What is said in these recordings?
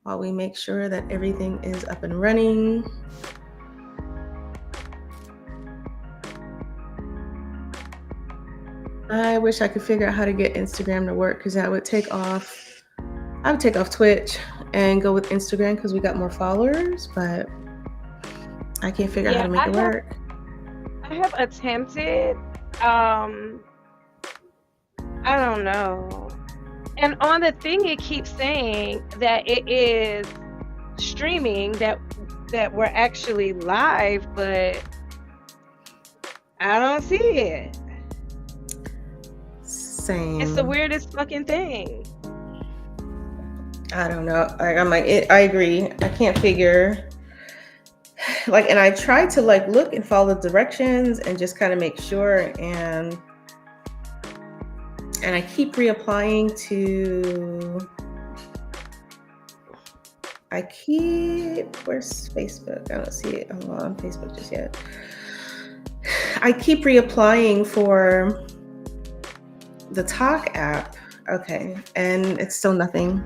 while we make sure that everything is up and running. I wish I could figure out how to get Instagram to work, because I would take off Twitch and go with Instagram because we got more followers, but I can't figure out how Yeah, to make it work. I have attempted. Um, I don't know. And on the thing, it keeps saying that it is streaming, that we're actually live, but I don't see it. Same. It's the weirdest fucking thing. I don't know. I'm like, I agree. I can't figure. Like, and I try to like look and follow the directions and just kind of make sure, and I keep reapplying to. Where's Facebook? I don't see it on Facebook just yet. I keep reapplying for the Talk app. Okay, and it's still nothing.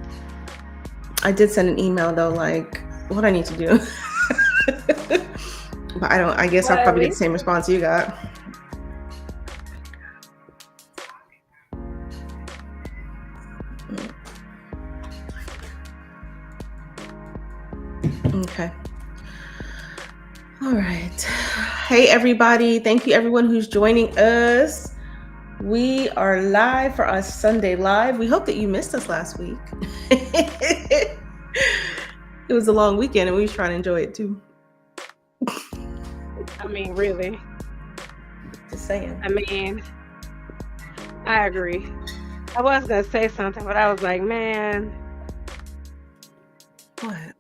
I did send an email though, like what I need to do. But I guess I'll probably get the same response you got. Okay. All right. Hey, everybody. Thank you, everyone who's joining us. We are live for our Sunday Live. We hope that you missed us last week. It was a long weekend and we was trying to enjoy it too. I mean, really. Just saying. I mean, I agree. I was gonna say something, but I was like, man, What?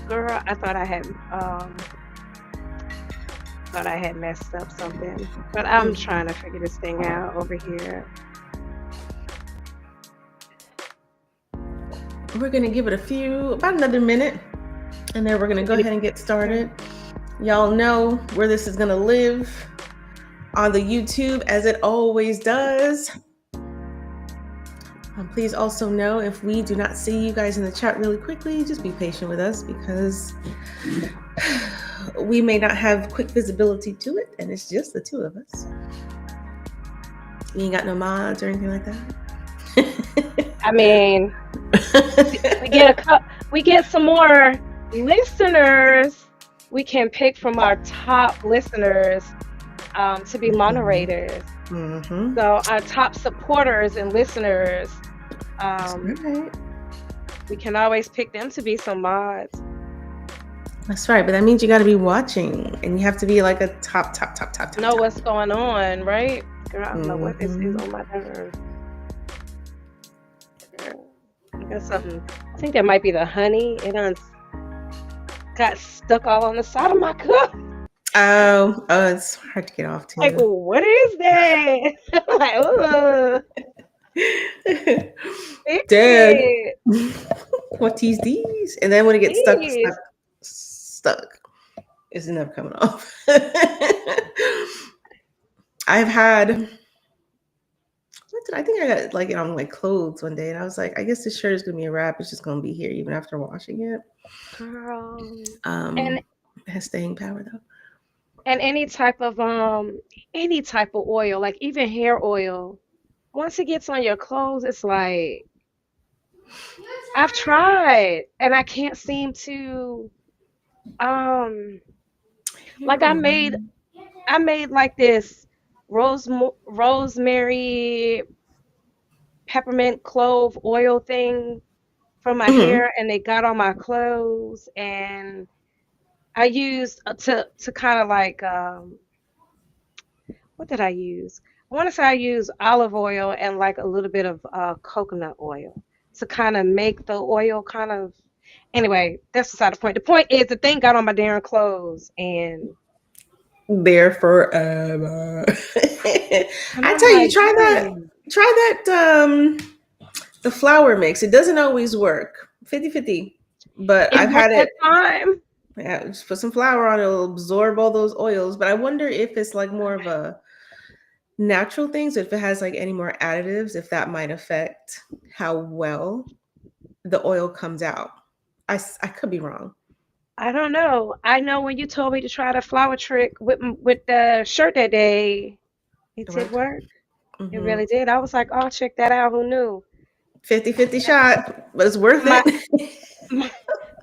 girl, I thought I had messed up something, but I'm trying to figure this thing out over here. We're gonna give it about another minute, and then we're gonna go ahead and get started. Y'all know where this is gonna live, on the YouTube, as it always does. Please also know, if we do not see you guys in the chat really quickly, just be patient with us, because we may not have quick visibility to it, and it's just the two of us. You ain't got no mods or anything like that? I mean, we get some more listeners. We can pick from our top listeners to be moderators. Mm-hmm. So our top supporters and listeners, right. We can always pick them to be some mods. That's right, but that means you got to be watching, and you have to be like a top. Know what's going on, right? Girl, I don't know what this is on my nerve. I got something. I think that might be the honey. It got stuck all on the side of my cup. Oh, it's hard to get off too. Like, what is that? Like, ugh. Dad, what is these? And then when it gets stuck, it's never coming off. I've had. I think I got like it on my clothes one day, and I was like, I guess this shirt is gonna be a wrap. It's just gonna be here even after washing it. Girl. And it has staying power though. And any type of oil, like even hair oil, once it gets on your clothes, it's like, I've tried and I can't seem to like I made like this rosemary peppermint clove oil thing for my hair, and it got on my clothes, and I used to kind of like what did I use? I want to say I used olive oil and like a little bit of coconut oil to kind of make the oil kind of. Anyway, that's beside the point. The point is the thing got on my darn clothes and there forever. I tell you, try that the flour mix. It doesn't always work. 50-50. But I've had it. Time. Yeah, just put some flour on it, it'll absorb all those oils. But I wonder if it's like more of a natural thing. So if it has like any more additives, if that might affect how well the oil comes out. I could be wrong. I don't know. I know when you told me to try the flower trick with the shirt that day, it It did worked. work. It Hmm. really did. I was like, oh, check that out. Who knew? 50-50 shot, but it's worth My, it. my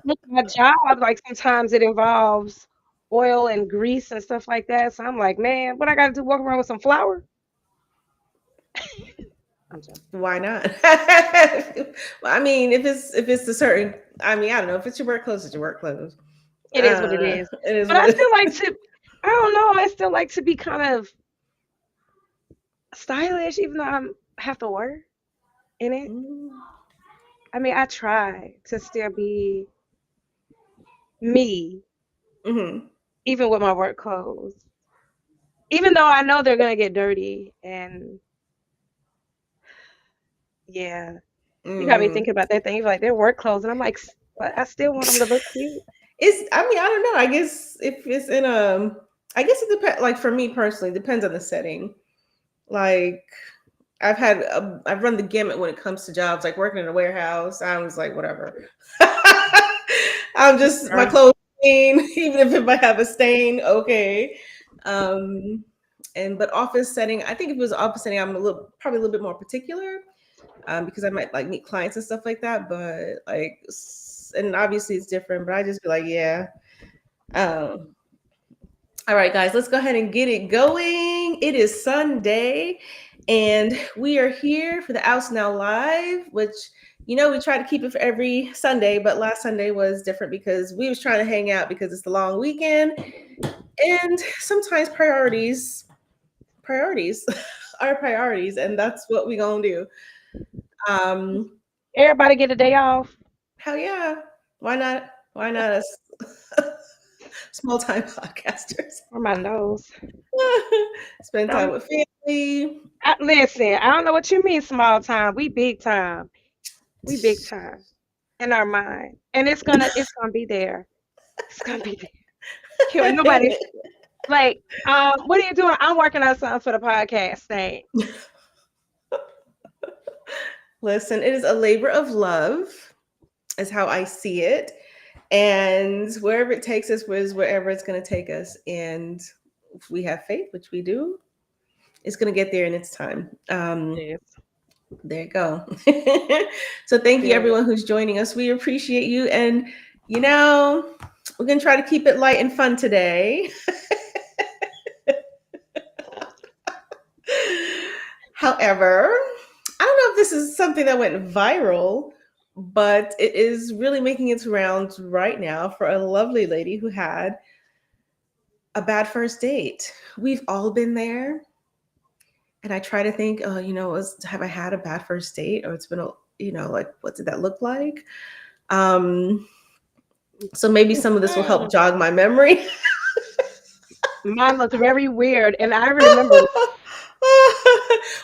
look, my job, like sometimes it involves oil and grease and stuff like that. So I'm like, man, what I got to do? Walk around with some flour? I'm joking. Why not? Well, I mean, if it's a certain, I mean, I don't know. If it's your work clothes, it's your work clothes. It is what it is. It is But what I it still like is. to. I don't know. I still like to be kind of stylish, even though have to work in it. I mean, I try to still be me, Mm-hmm. even with my work clothes. Even though I know they're gonna get dirty, and yeah, you got me Mm. thinking about that thing. You're like they're work clothes, and I'm like, but I still want them to look cute. It's. I mean, I don't know. I guess if it's in a, I guess it depends. Like for me personally, it depends on the setting. Like I've run the gamut when it comes to jobs. Like working in a warehouse, I was like, whatever. I'm just my Or clothes clean, even if it might have a stain. Okay. Um, and but office setting, I think if it was office setting, I'm probably a little bit more particular, because I might like meet clients and stuff like that. But like, and obviously it's different. But I just be like, yeah. Um, all right, guys, let's go ahead and get it going. It is Sunday, and we are here for the Oust Now Live, which we try to keep it for every Sunday, but last Sunday was different because we was trying to hang out because it's the long weekend, and sometimes priorities are priorities, and that's what we gonna do. Um, everybody get a day off. hell yeah, why not? Why not us small time podcasters? Or my nose. Spend time Um, with family. listen, I don't know what you mean small time. We big time. We big time in our mind, and it's gonna be there. It's gonna be there. Can't nobody like. What are you doing? I'm working on something for the podcast thing. Listen, it is a labor of love, is how I see it. And wherever it takes us is wherever it's going to take us. And if we have faith, which we do, it's going to get there in its time. Yes. There you go. So thank you, Period. everyone who's joining us. We appreciate you. And, you know, we're going to try to keep it light and fun today. However, I don't know if this is something that went viral, but it is really making its rounds right now for a lovely lady who had a bad first date. We've all been there. And I try to think, oh, have I had a bad first date? Or it's been like, what did that look like? Um, so maybe some of this will help Mm. jog my memory. Mine looked very weird, and I remember.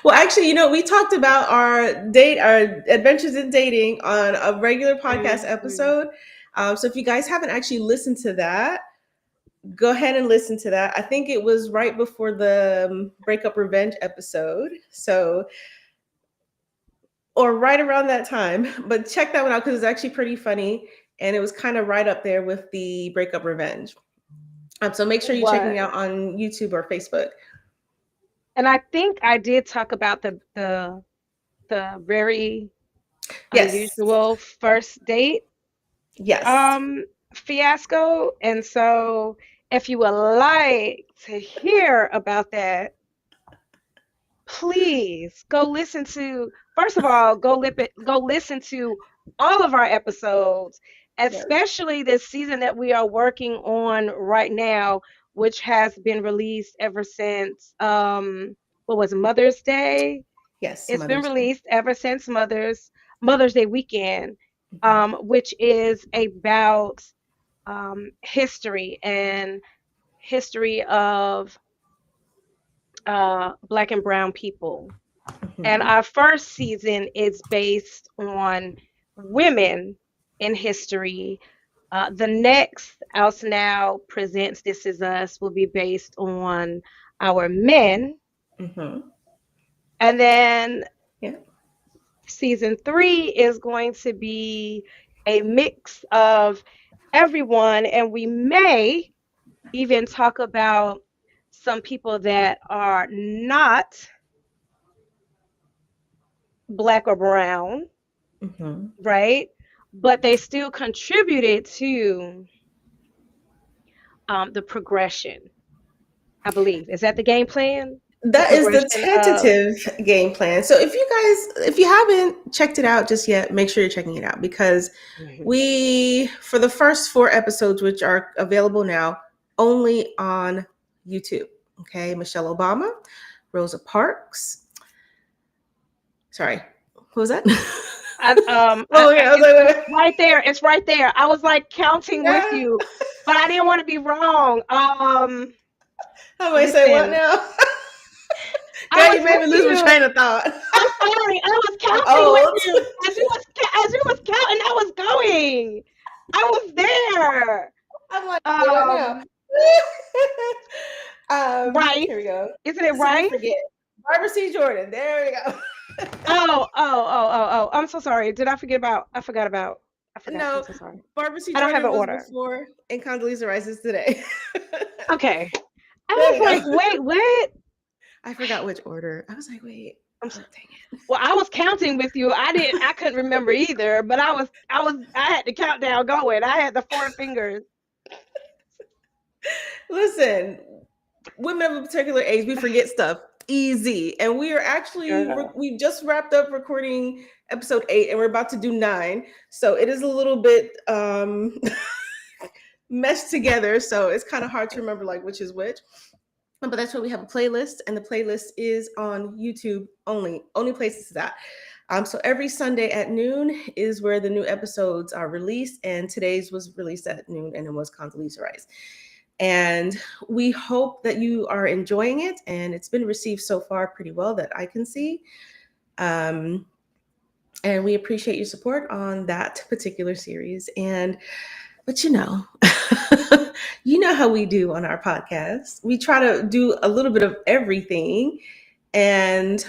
Well, actually, we talked about our adventures in dating on a regular podcast Mhm. episode. So if you guys haven't actually listened to that, go ahead and listen to that. I think it was right before the breakup revenge episode. So, or right around that time, but check that one out because it's actually pretty funny. And it was kind of right up there with the breakup revenge. So make sure It you're checking was, it out on YouTube or Facebook. and I think I did talk about the very Yes. unusual first date Yes. um fiasco, and so if you would like to hear about that, please go listen to, first of all, go listen to all of our episodes, Yes. especially this season that we are working on right now, which has been released ever since what was it, Mother's Day. Yes. It's been Mother's Day. released ever since Mother's Day weekend, which is about history and history of Black and Brown people. And Mm-hmm. our first season is based on women in history. The next House Now presents This Is Us will be based on our men. Mm-hmm. And then Yeah. season three is going to be a mix of everyone, and we may even talk about some people that are not black or brown, Hmm. right? But they still contributed to the progression, I believe. Is that the game plan? The That is the progression of. tentative game plan. So if you haven't checked it out just yet, make sure you're checking it out because Mhm. we, for the first 4 episodes, which are available now only on YouTube, okay, Michelle Obama, Rosa Parks. Sorry, what was that? Oh, yeah, I was like, It's wait, right there. It's right there. I was like counting with yeah. you, but I didn't want to be wrong. I might say what Listen, now? I Girl, was you made with me lose my you. train of thought. I'm sorry. I was I'm counting with old. you as you was counting. I was going. I was there. I'm like, say what now? Um, Rice. Here we go. Isn't it See me Rice? forget. Barbara C. Jordan. There we go. Oh. I'm so sorry. Did I forget about? I forgot about. I forgot. I'm No, so sorry. Barbara C. I don't have Jordan an was order. before, and Condoleezza Rice is today. Okay. I There was we like, go. wait, what? I forgot which order. I was like, wait. I'm Oh, so, dang it. well, I was counting with you. I couldn't remember either, but I had the countdown going. I had the four fingers. Listen, women of a particular age, we forget stuff easy. And we are actually, Girl. we just wrapped up recording episode 8 and we're about to do 9. So it is a little bit meshed together. So it's kind of hard to remember like which is which. But that's why we have a playlist, and the playlist is on YouTube only. Only place it's at. So every Sunday at noon is where the new episodes are released, and today's was released at noon, and it was Condoleezza Rice. And we hope that you are enjoying it, and it's been received so far pretty well that I can see. Um, and we appreciate your support on that particular series. But you know how we do on our podcast. We try to do a little bit of everything. And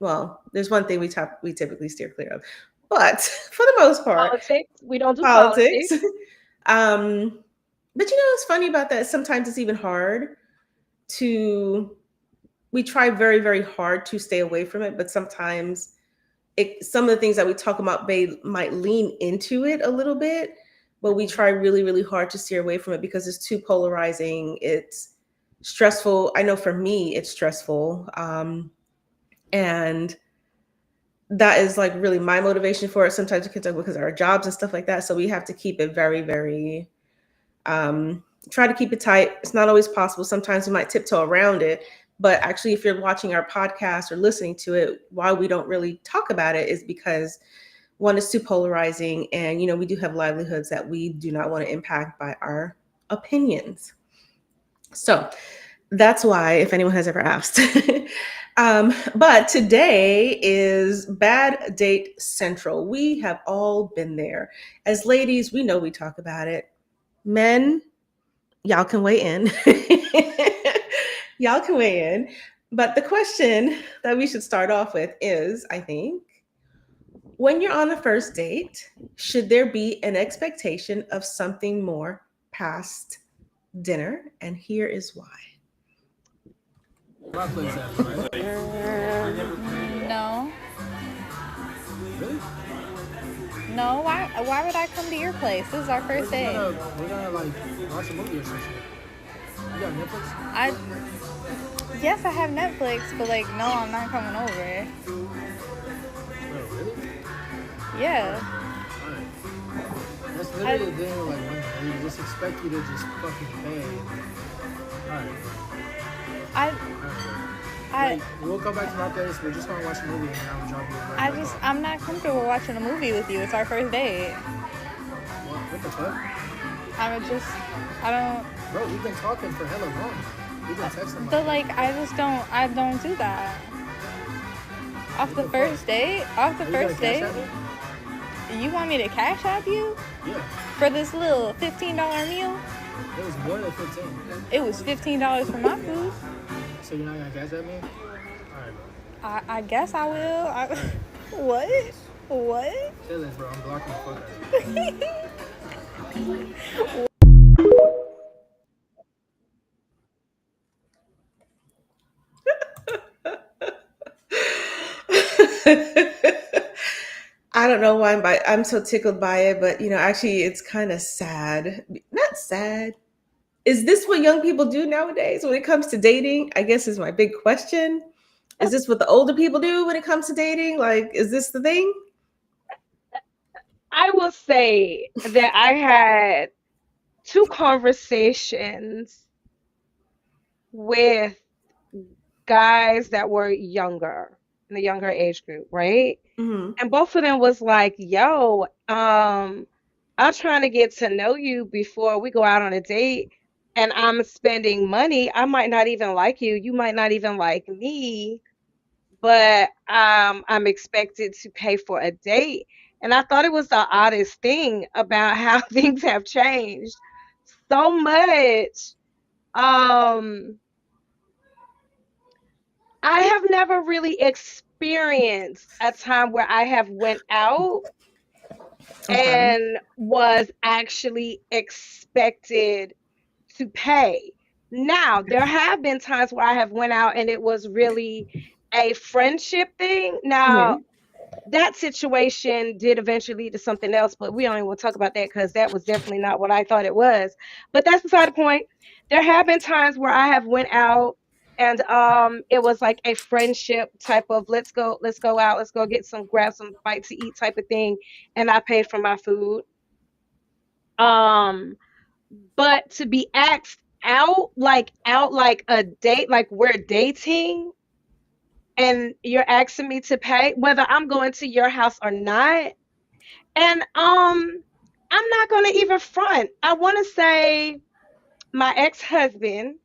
well, there's one thing we typically steer clear of. But for the most part, Politics. We don't do politics. politics. um, but what's funny about that? Sometimes it's even hard to we try very, very hard to stay away from it, but sometimes some of the things that we talk about might lean into it a little bit, but we Mhm. try really, really hard to steer away from it because it's too polarizing. It's stressful. I know for me, it's stressful. And that is like really my motivation for it. Sometimes it can talk because of our jobs and stuff like that. So we have to keep it very, very, try to keep it tight. It's not always possible. Sometimes we might tiptoe around it. But actually, if you're watching our podcast or listening to it, why we don't really talk about it is because one is too polarizing, and we do have livelihoods that we do not want to impact by our opinions. So that's why, if anyone has ever asked. But today is Bad Date Central. We have all been there. As ladies, we know we talk about it. Men, y'all can weigh in. Y'all can weigh in. But the question that we should start off with is, I think, when you're on a first date, should there be an expectation of something more past dinner? And here is why. No. Really? No, why would I come to your place? This is our first We're date. gonna, we're gonna like watch a movie or something. You got Netflix? I Yes, I have Netflix, but like no, I'm not coming over. Oh, really? Yeah. Alright. That's I literally the thing with like women. They just expect you to just fucking pay. Alright. I Alright. I Like, we'll come back to my place. We're just gonna watch a movie and then I'll drop you back. I'm not comfortable watching a movie with you. It's our first date. What the fuck? I don't Bro, we've been talking for hella long. We've been texting but like like I don't do that. Off the first date? Off the Are you gonna first cash date? at me? You want me to cash app you? Yeah. For this little $15 meal? It was more than 15. It was $15 for my food. So you're not gonna cash at me? Alright, bro. I guess I will. Alright. What? What? Chilling, bro. I'm blocking the fuck out of you. I don't know why I'm so tickled by it, but actually, it's kind of sad. Not sad. Is this what young people do nowadays when it comes to dating? I guess is my big question. Is this what the older people do when it comes to dating? Like, is this the thing? I will say that I had two conversations with guys that were younger, in the younger age group, right? Hmm. And both of them was like, yo, I'm trying to get to know you before we go out on a date and I'm spending money. I might not even like you. You might not even like me, but I'm expected to pay for a date. And I thought it was the oddest thing about how things have changed so much. Um, I have never really experienced a time where I have went out Okay. and was actually expected to pay. Now, there have been times where I have went out and it was really a friendship thing. Now, Hmm. that situation did eventually lead to something else, but we don't even want to talk about that because that was definitely not what I thought it was. But that's beside the point. There have been times where I have went out and it was like a friendship type of let's go out, let's go get some grab some bite to eat type of thing, and I paid for my food. Um, but to be asked out like a date, like we're dating and you're asking me to pay whether I'm going to your house or not. And I'm not gonna even front. I wanna say my ex-husband,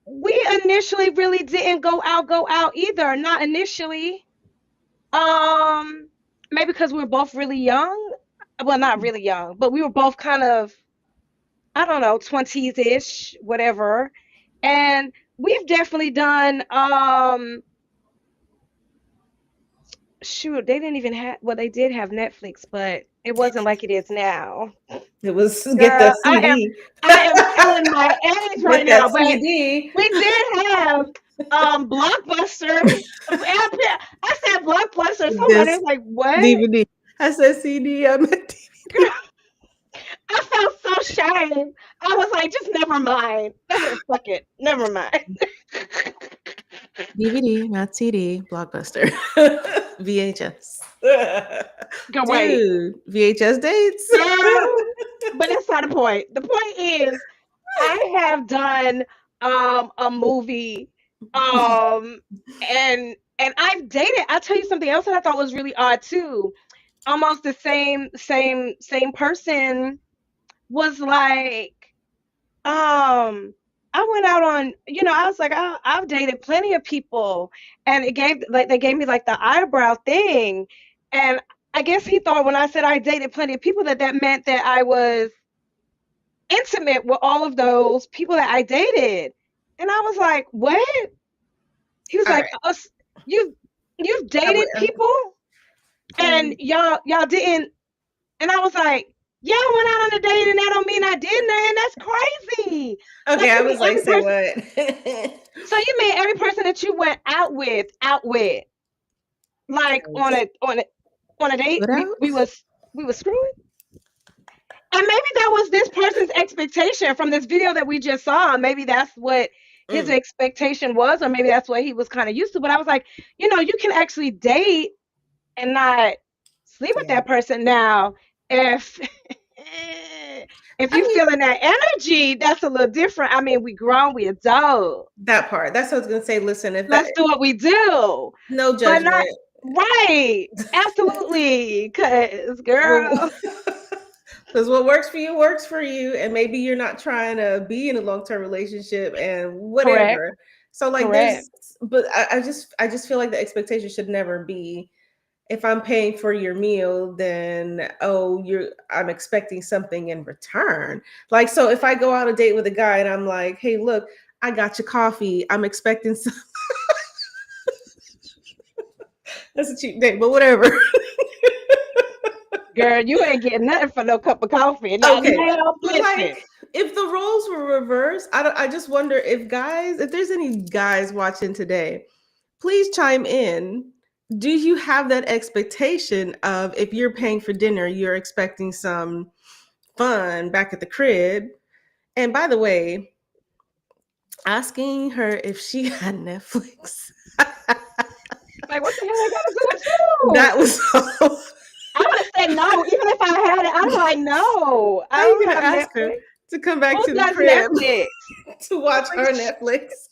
we initially really didn't go out either. Not initially. Um Maybe because we were both really young. Well, not really young, but we were both kind of, I don't know, 20s-ish, whatever. And we've definitely done shoot, they didn't even have, well, they did have Netflix, but it wasn't like it is now. It was get the Girl, CD. I am telling my age right Get that now, but CD. we did have Blockbuster. I said Blockbuster. Somebody This was like, "What?" DVD. I said CD. I meant Girl, I felt so ashamed. I was like, "Just never mind. Fuck it, never mind." DVD, not CD. Blockbuster. VHS. Go right, Dude, VHS dates. girl. But that's not the point. The point is, I have done a movie um and I've dated. I'll tell you something else that I thought was really odd too. Almost the same person was like, I went out on, I was like, I've dated plenty of people, and it gave like they gave me like the eyebrow thing, and I guess he thought when I said I dated plenty of people that that meant that I was intimate with all of those people that I dated. And I was like, "What?" He was All like, right. "You you've I dated would, people and y'all didn't." And I was like, "Yeah, I went out on a date and that don't mean I didn't. And that's crazy. okay, Like I you mean was like, every say person what? so you mean every person that you went out with, like on a date, What out? we was screwing?" And maybe that was this person's expectation from this video that we just saw. Maybe that's what his Mm, expectation was, or maybe that's what he was kind of used to. But I was like, you can actually date and not sleep with yeah. that person now. If if I you mean, feeling that energy, that's a little different. I mean, we grown, we adult. that part. That's what I was gonna say. Listen, if that Let's do what we do, no but not judgment. right. Absolutely, cause Well, girl, because what works for you, and maybe you're not trying to be in a long term relationship and correct, whatever. So like, correct. but I just feel like the expectation should never be if I'm paying for your meal, then I'm expecting something in return. Like, so if I go out a date with a guy and I'm like, hey, look, I got you coffee, I'm expecting some That's a cheap date, but whatever. Girl, you ain't getting nothing for no cup of coffee. Now, Okay, now, but listen. like, if the roles were reversed, I just wonder if guys, if there's any guys watching today, please chime in. Do you have that expectation of if you're paying for dinner, you're expecting some fun back at the crib? And by the way, asking her if she had Netflix. Like, what the hell I gotta do with you? That was so. I would have said no. Even if I had it, I'd be like, no, I How you don't gonna have ask her Netflix. to come back Who to the does crib Netflix? to watch Like, her Netflix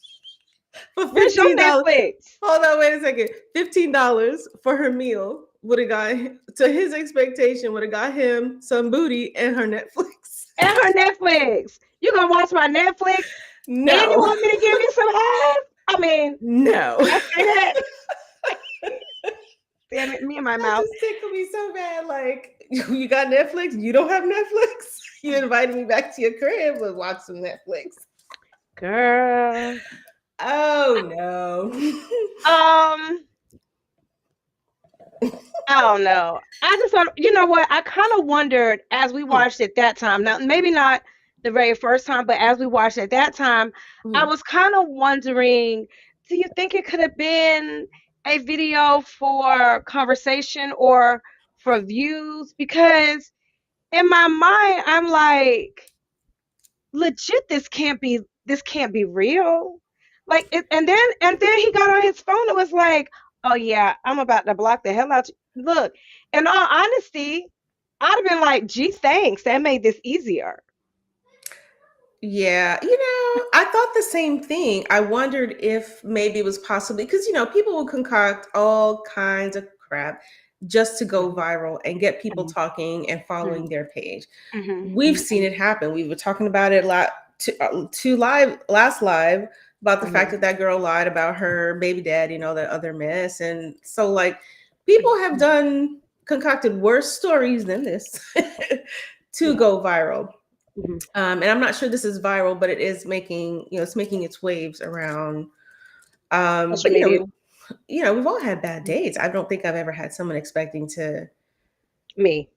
for where's your $15? Netflix? Hold on, wait a second. $15 for her meal would have got, to his expectation, would have got him some booty and her Netflix. And her Netflix. You gonna watch my Netflix? And you No, want me to give you some ass? I mean, no. I say that. Damn it, me in my That mouth. just tickled me so bad. Like, you got Netflix? You don't have Netflix? You invited me back to your crib to watch some Netflix. Girl. Oh no. Um, I don't know. I just thought, you know what? I kind of wondered as we watched it that time. Now, maybe not the very first time, but as we watched it that time, I Mhm. was kind of wondering, do you think it could have been a video for conversation or for views? Because in my mind, I'm like, legit, this can't be real. Like it, and then he got on his phone. It was like, oh yeah, I'm about to block the hell out you. Look, in all honesty, I'd have been like, gee, thanks, that made this easier. Yeah, I thought the same thing. I wondered if maybe it was possibly because people will concoct all kinds of crap just to go Mhm, viral and get people mhm, talking and mhm, following their page. mhm, We've seen mhm, it happen. We were talking about it to live last live about the fact mhm, that that girl lied about her baby dad, that other mess, and so like people have mhm, done concocted worse stories than this to yeah, go viral. mhm. And I'm not sure this is viral, but it is making, it's making its waves around. Social But media. we've all had bad Mhm. days. I don't think I've ever had someone expecting to Me,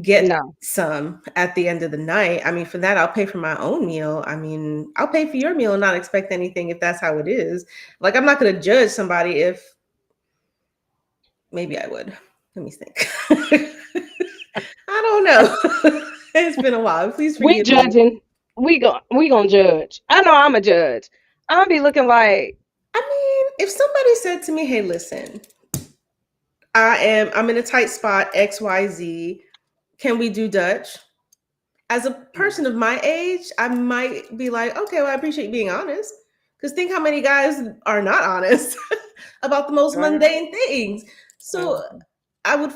get no. some at the end of the night. I mean, for that, I'll pay for my own meal. I mean, I'll pay for your meal and not expect anything if that's how it is. Like, I'm not going to judge somebody if maybe I would. Let me think. I don't know. It's been a while. Please We forgive me. judging. We gonna judge. I know I'm a judge. I'm be looking like, I mean, if somebody said to me, "Hey, listen, I'm in a tight spot, XYZ. Can we do Dutch?" As a mm, person of my age, I might be like, okay, well, I appreciate you being honest. Because think how many guys are not honest about the most girl, mundane things. So girl, I would,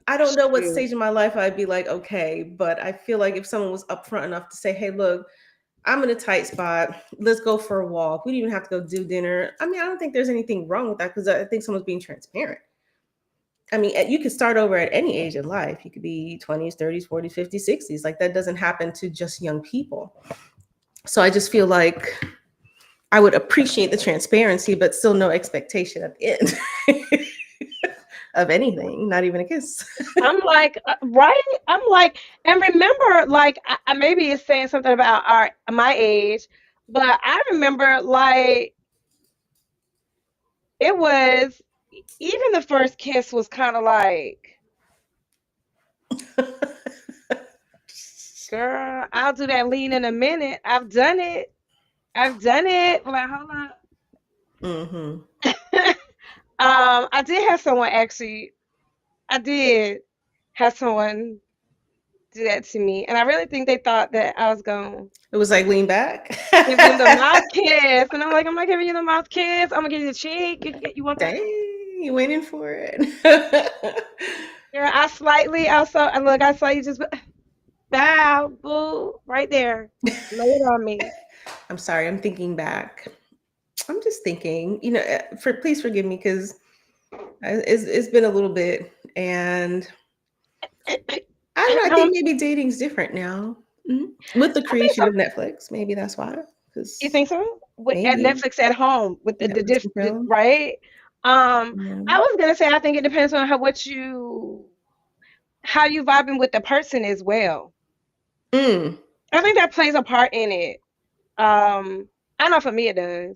I don't know what shoot. stage of my life I'd be like, okay, but I feel like if someone was upfront enough to say, hey, look, I'm in a tight spot. Let's go for a walk. We don't even have to go do dinner. I mean, I don't think there's anything wrong with that because I think someone's being transparent. I mean, you could start over at any age in life. You could be 20s, 30s, 40s, 50s, 60s. Like that doesn't happen to just young people. So I just feel like I would appreciate the transparency, but still no expectation at the end of anything, not even a kiss. I'm like, right? I'm like, and remember, like, I maybe it's saying something about our my age, but I remember like it was even the first kiss was kind of like, girl, I'll do that lean in a minute. I've done it. I've done it. Like, hold on. Hmm. I did have someone actually. I did have someone do that to me, and I really think they thought that I was going. It was like lean back. Give them the mouth kiss. And I'm like, I'm not giving you the mouth kiss. I'm gonna give you the cheek. You want that? Dang, you waiting for it. Girl, I slightly also look, I slightly just bow, boo, right there. Lay it on me. I'm sorry, I'm thinking back. I'm just thinking, please forgive me because it's been a little bit, and I don't know. I think Um, maybe dating's different now. With the I think creation so. of Netflix. Maybe that's why. You Because think so? At maybe Netflix at home with the Netflix and chill. right? I Mm. was gonna say I think it depends on how you vibing with the person as well. Mm. I think that plays a part in it. I know for me it does.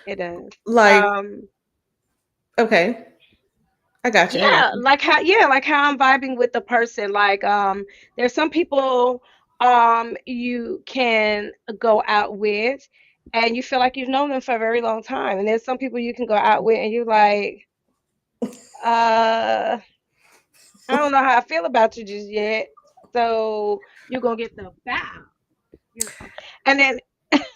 It does. Like, okay, I got you. I got you. Like how I'm vibing with the person. Like there's some people you can go out with and you feel like you've known them for a very long time. And there's some people you can go out with and you're like, uh I don't know how I feel about you just yet. So you're gonna get the bow, you know. And then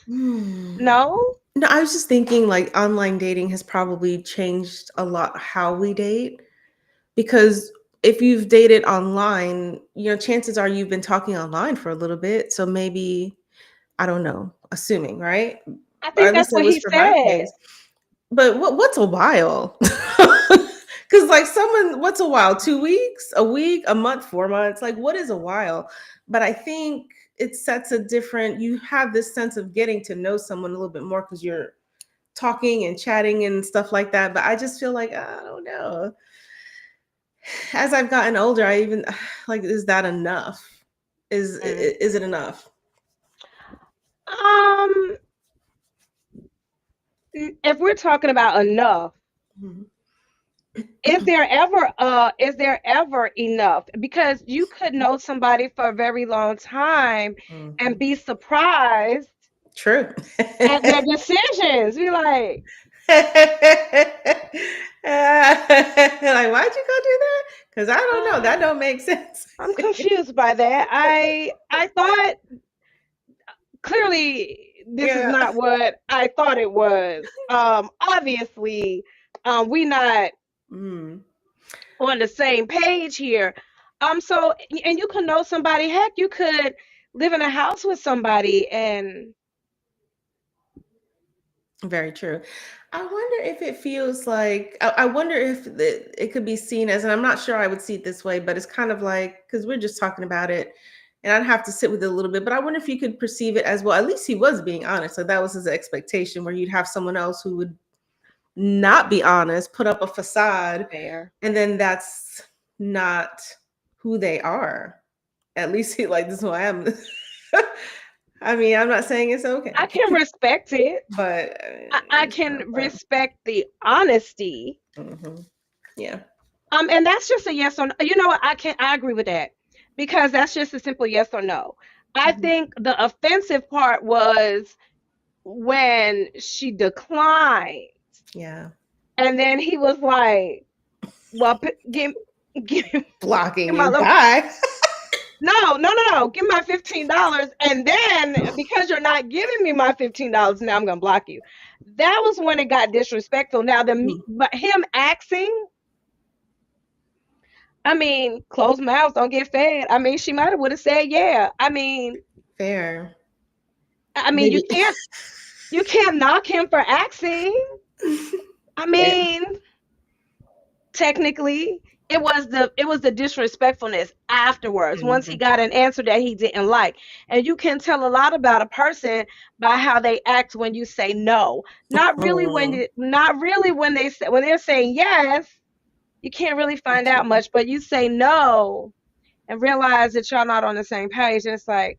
Hmm. no, No, I was just thinking like online dating has probably changed a lot how we date because if you've dated online, chances are you've been talking online for a little bit. So maybe, I don't know, assuming, right? I Or think at least that's that what was he for my said. case. But what's a while? Because like someone, what's a while? 2 weeks, a week, a month, 4 months? Like what is a while? But I think it sets a different. You have this sense of getting to know someone a little bit more because you're talking and chatting and stuff like that. But I just feel like I don't know. As I've gotten older, I even like, is that enough? Mm. Is it enough? Um, if we're talking about enough, Mhm. is there ever enough? Because you could know somebody for a very long time and Mhm. be surprised True. at their decisions. Be like, Like, why'd you go do that? Because I don't know. That uh, don't make sense. I'm confused by that. I thought clearly this is Yeah. not what I thought it was. Obviously, we not Mm, on the same page here. So and you could know somebody. Heck, you could live in a house with somebody, and very true. I wonder if it feels like, I wonder if it could be seen as, and I'm not sure I would see it this way, but it's kind of like, because we're just talking about it and I'd have to sit with it a little bit, but I wonder if you could perceive it as, well, at least he was being honest. So that was his expectation, where you'd have someone else who would not be honest, put up a facade, fair. and then that's not who they are. At least he like, this is who I am. I mean, I'm not saying it's I okay, can respect it. but I it's kind of can fun. respect the honesty. Mhm. Yeah. And that's just a yes or no. You know what? I agree with that because that's just a simple yes or no. I Mhm. think the offensive part was when she declined, Yeah. and then he was like, "Well, give, give Blocking my you. little Bye. no, give me my $15, and then because you're not giving me my $15, now I'm gonna block you." That was when it got disrespectful. Now Mm, but him asking, I mean, closed mouths don't get fed. I mean, she might have would have said yeah. fair. I mean, Maybe. you can't knock him for asking. I Fair. mean, technically, it was the disrespectfulness afterwards once he Mhm. got an answer that he didn't like. And you can tell a lot about a person by how they act when you say no. Mm, Not really when when they're saying yes, you can't really find out absolutely. much, but you say no and realize that y'all not on the same page. And it's like,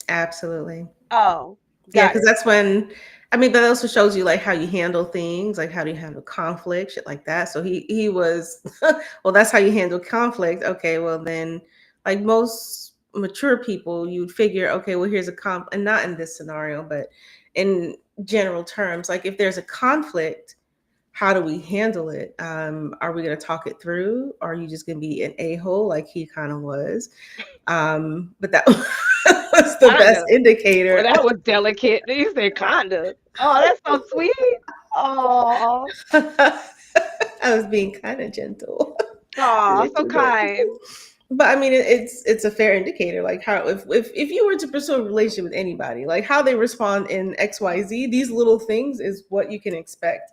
Absolutely. oh, Yeah, got because it. that's when, I mean, that also shows you like how you handle things, like how do you handle conflict, shit like that. So he was, well, that's how you handle conflict. Okay, well then, like most mature people, you'd figure, okay, well here's a and not in this scenario, but in general terms, like if there's a conflict, how do we handle it? Are we going to talk it through? Are you just going to be an a-hole like he kind of was? But that was the best Kinda. Well, indicator. that was delicate. You said kinda. Oh, that's so sweet. Oh, I was being kind of gentle a oh, so little bit. kind. But I mean, it's a fair indicator. Like how if you were to pursue a relationship with anybody, like how they respond in XYZ, these little things is what you can expect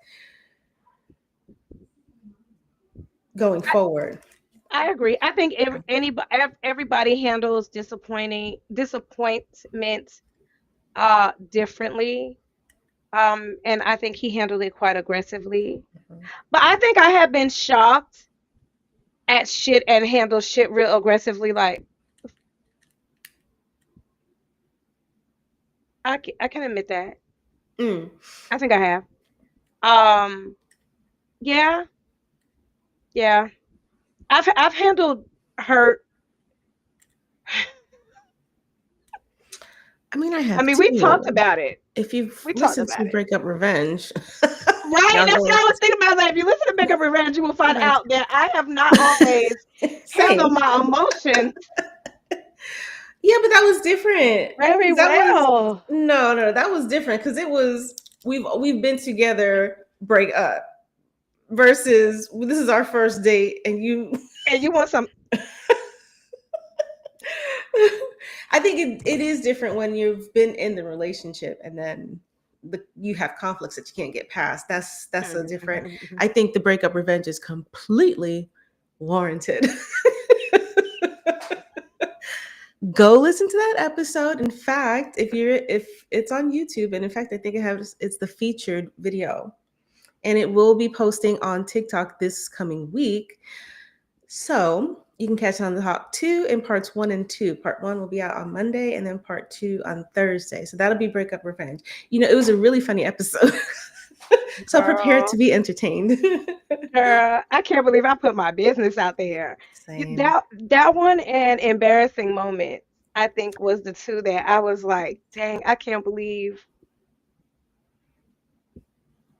going forward. I agree. I think everybody handles disappointment differently. And I think he handled it quite aggressively. Mhm. But I think I have been shocked at shit and handle shit real aggressively. Like I can admit that. Mm. I think I have. Um, yeah, yeah. I've handled hurt. I mean, I I have mean, we talked too. about it. If you've We talked listened about to it. Breakup Revenge, Right, y'all that's go what I listen was thinking about. That if you listen to Make Up Revenge, you will find to out that I have not always it. handled Same. my emotions Yeah, but that was different. very 'Cause that was well. no, that was different because it was we've been together, break up versus this is our first date and you. And you want some I think it is different when you've been in the relationship and then you have conflicts that you can't get past. That's a Mhm, different. mhm, mhm. I think the breakup revenge is completely warranted. Go listen to that episode. In fact, if it's on YouTube, and in fact, I think it's the featured video, and it will be posting on TikTok this coming week. So you can catch on the Hawk 2 in parts 1 and 2. Part 1 will be out on Monday, and then part 2 on Thursday. So that'll be Breakup Revenge. It was a really funny episode. So prepare to Girl, be entertained. girl, I can't believe I put my business out there. Same. That one and embarrassing moment, I think was the two that I was like, dang, I can't believe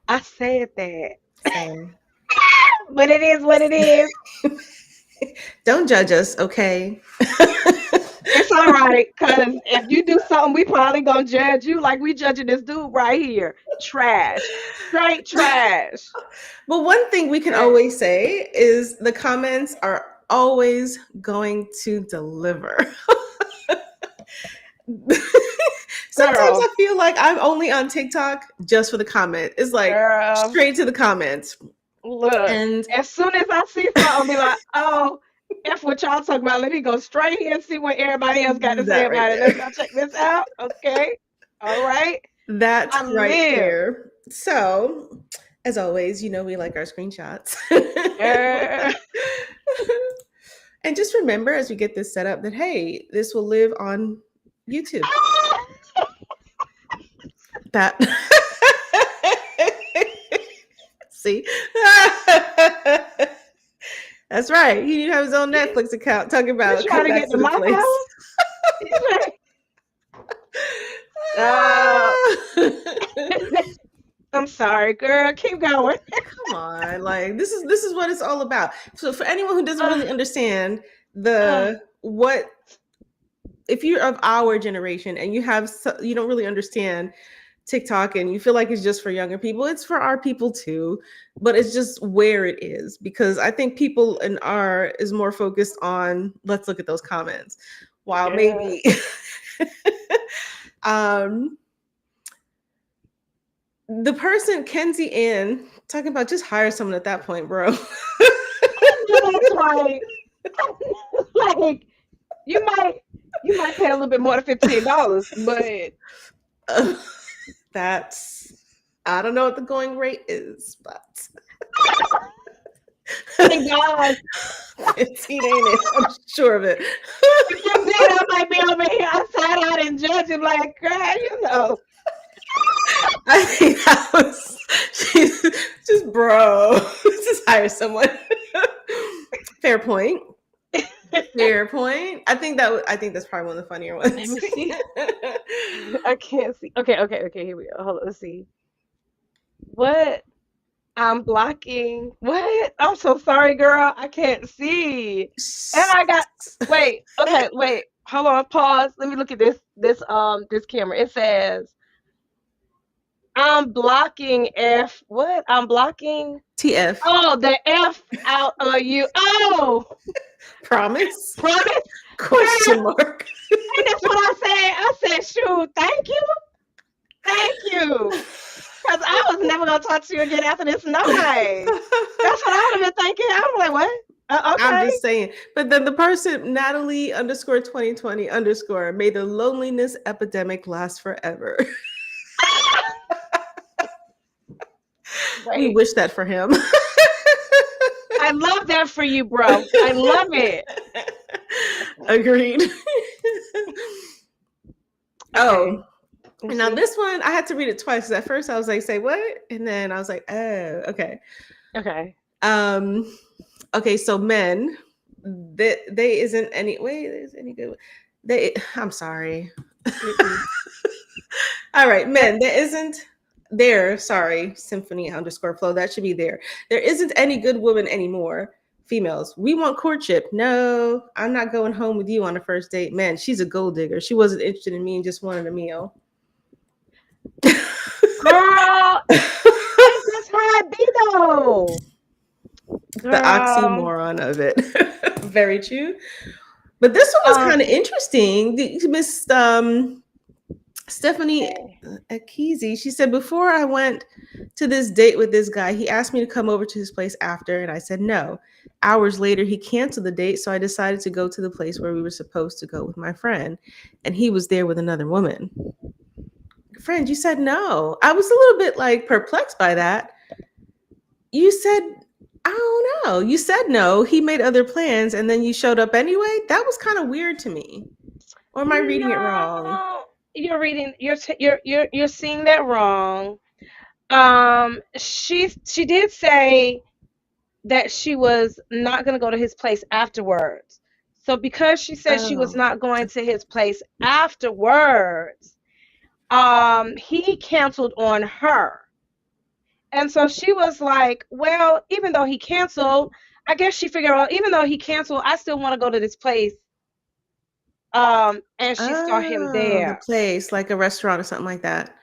I said that. Same. But it is what it is. Don't judge us, okay? It's all right, cause if you do something, we probably gonna judge you like we judging this dude right here. Trash, straight trash. But one thing we can Trash. always say is the comments are always going to deliver. Sometimes Girl, I feel like I'm only on TikTok just for the comment. It's like girl, straight to the comments. look. And As soon as I see something, I'll be like, oh, F what y'all talking about. Let me go straight here and see what everybody else got to say that right about it. Let's there. go check this out. Okay. All right. That I right live. there. So, as always, we like our screenshots. Girl. And just remember as we get this set up that, hey, this will live on YouTube. That. See? That's right. He have his own Netflix account talking You about trying come to back get to to the my place. house? You trying- I'm sorry, girl. Keep going. Come on, like this is what it's all about. So for anyone who doesn't Uh, really understand uh, the what if you're of our generation and you don't really understand TikTok and you feel like it's just for younger people, it's for our people too, but it's just where it is because I think people in our is more focused on let's look at those comments, while girl. maybe um the person Kenzie Ann talking about just hire someone at that point, bro. I know that's right. Like you might you might pay a little bit more than $15, but That's I don't know what the going rate is, but thank God. 15 ain't it? I'm sure of it. If you did, I might be over here outside out and judging like, girl, you know. I think that was she's just bro. Just hire someone. Fair point. Fair point. I think that's probably one of the funnier Let ones. me see. I can't see. Okay. Here we go. Hold on. Let's see. What? I'm blocking. What? I'm so sorry, girl. I can't see. And I got. Wait. Okay. Wait. Hold on. Pause. Let me look at this camera. It says I'm blocking F. What? I'm blocking. TF. Oh, the F out of you. Oh, Promise? promise. Question Girl, mark. and that's what I said. I said, shoot, thank you. Thank you. Because I was never going to talk to you again after this night. That's what I would have been thinking. I was like, what? I'm Okay. just saying. But then the person, Natalie underscore 2020 underscore, may the loneliness epidemic last forever. We Wait. wish that for him. I love that for you, bro. I love it. Agreed. Okay. Oh, Let's and now see. this one I had to read it twice. 'Cause at first I was like, "Say what?" And then I was like, "Oh, okay." Okay. Um, okay. So men, they isn't any wait. Is any good? They. I'm sorry. Mm-mm. All right, That, men. There isn't there. Sorry, symphony underscore flow. That should be there. There isn't any good woman anymore. Females, we want courtship. No, I'm not going home with you on a first date. Man, she's a gold digger. She wasn't interested in me and just wanted a meal. girl, that's just how it be though. The Girl. oxymoron of it. Very true. But this one was kind of Um. interesting. Miss Stephanie Okay. Akizi, she said, before I went to this date with this guy, he asked me to come over to his place after, and I said no. Hours later, he canceled the date, so I decided to go to the place where we were supposed to go with my friend, and he was there with another woman. Friend, you said no. I was a little bit like perplexed by that. You said, I don't know. You said no. He made other plans, and then you showed up anyway. That was kind of weird to me. Or am I reading it wrong? No, you're reading. You're seeing that wrong. She did say that she was not going to go to his place afterwards. So because she said she was Oh, not going to his place afterwards, he canceled on her. And so she was like, well, even though he canceled, I guess she figured out, even though he canceled, I still want to go to this place. And she saw him oh, the there. place, like a restaurant or something like that.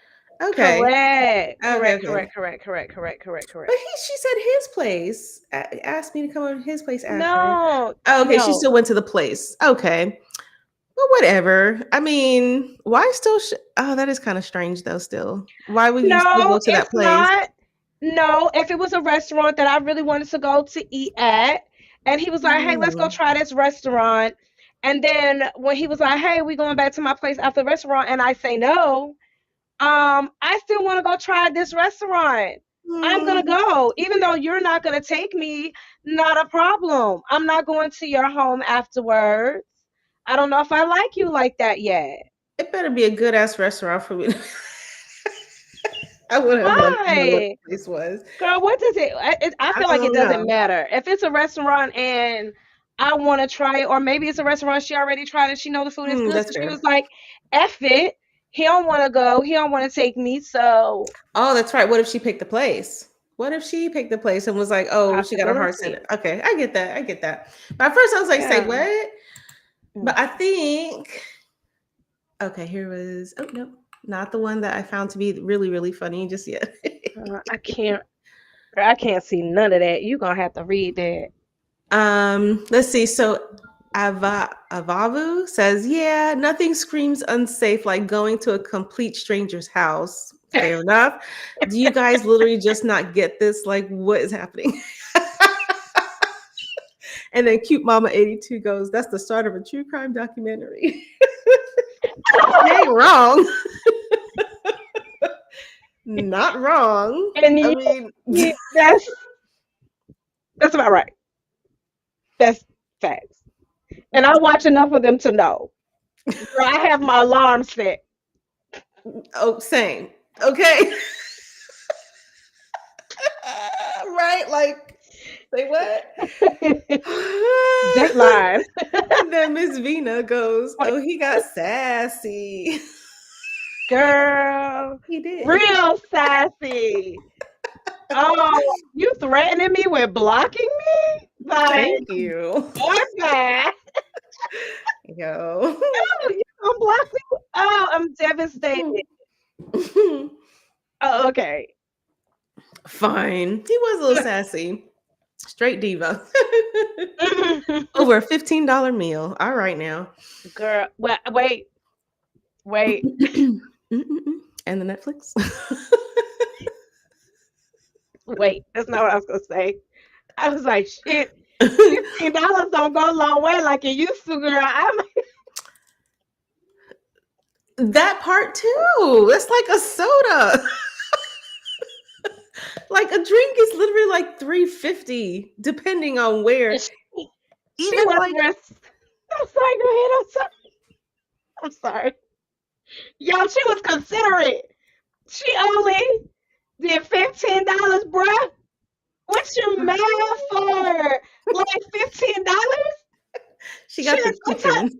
Okay. Correct, Okay, correct, okay. correct, correct, correct, correct, correct, But correct. she said his place. Asked me to come over to his place after. No, Oh, okay, she no, still went to the place. Okay. Well, whatever. I mean, why still? Oh, that is kind of strange, though. Still, why would you still no, go to that it's place? not. No, if it was a restaurant that I really wanted to go to eat at, and he was like, hey, let's go Hmm. try this restaurant. And then when he was like, hey, we going back to my place after the restaurant, and I say no, I still want to go try this restaurant. I'm gonna Hmm. go, even though you're not gonna take me. Not a problem. I'm not going to your home afterwards. I don't know if I like you like that yet. It better be a good ass restaurant for me. I would have loved to know what Why, the place was. girl? What does it? I I feel like it don't doesn't know. matter if it's a restaurant and I want to try it, or maybe it's a restaurant she already tried and she know the food is good, That's so she was fair. like, "F it." He don't want to go. He don't want to take me. So Oh, that's right. What if she picked the place? What if she picked the place and was like, "Oh, she got her heart possibility. set." Okay, I get that. I get that. But at first, I was like, "Say Yeah. what?" Mm. But I think okay. Here was oh no, not the one that I found to be really really funny just yet. I can't. I can't see none of that. You gonna have to read that. Let's see. So Avavu says, "Yeah, nothing screams unsafe like going to a complete stranger's house." Fair enough. Do you guys literally just not get this? Like, what is happening? And then cute mama 82 goes, "That's the start of a true crime documentary." You ain't wrong. Not wrong. And I you, mean, that's about right. That's facts. And I watch enough of them to know. Girl, I have my alarm set. oh, same. Okay. Right? Like, say what? Dateline. And then Miss Vina goes, "Oh, he got sassy." Girl, He did. real sassy. Oh, you threatening me with blocking me? Like, Thank you. boy, bad. Yo. Oh, you gonna block me? Oh, I'm devastated. Oh, okay. Fine. He was a little sassy. Straight diva. Over a $15 meal. All right now. Girl, wait, wait. And the Netflix. Wait, that's not what I was gonna say. I was like, shit, $15 don't go a long way like it used to, girl. I'm That part too. It's like a soda. Like a drink is literally like 350 depending on And where. she Even was like I'm sorry, go ahead. I'm sorry. I'm sorry. Yo, she was considerate. She only did $15, bruh. What you mad for? Like $15? she got the Shit, chicken.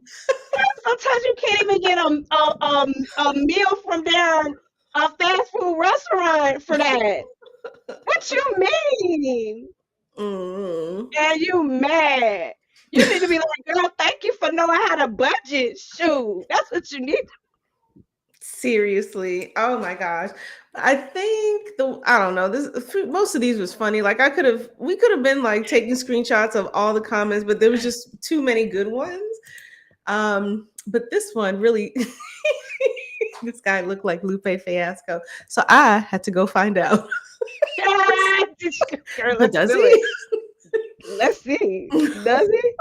sometimes you can't even get a meal from down a fast food restaurant for that. What you mean? Mm. And you mad? You need to be like, girl, thank you for knowing how to budget. Shoot, that's what you need. Seriously. Oh my gosh. I think I don't know. Most of these was funny. Like we could have been like taking screenshots of all the comments, but there was just too many good ones. But this one really this guy looked like Lupe Fiasco. So I had to go find out. Ah, girl, let's Does do it. he? Let's see. Does he?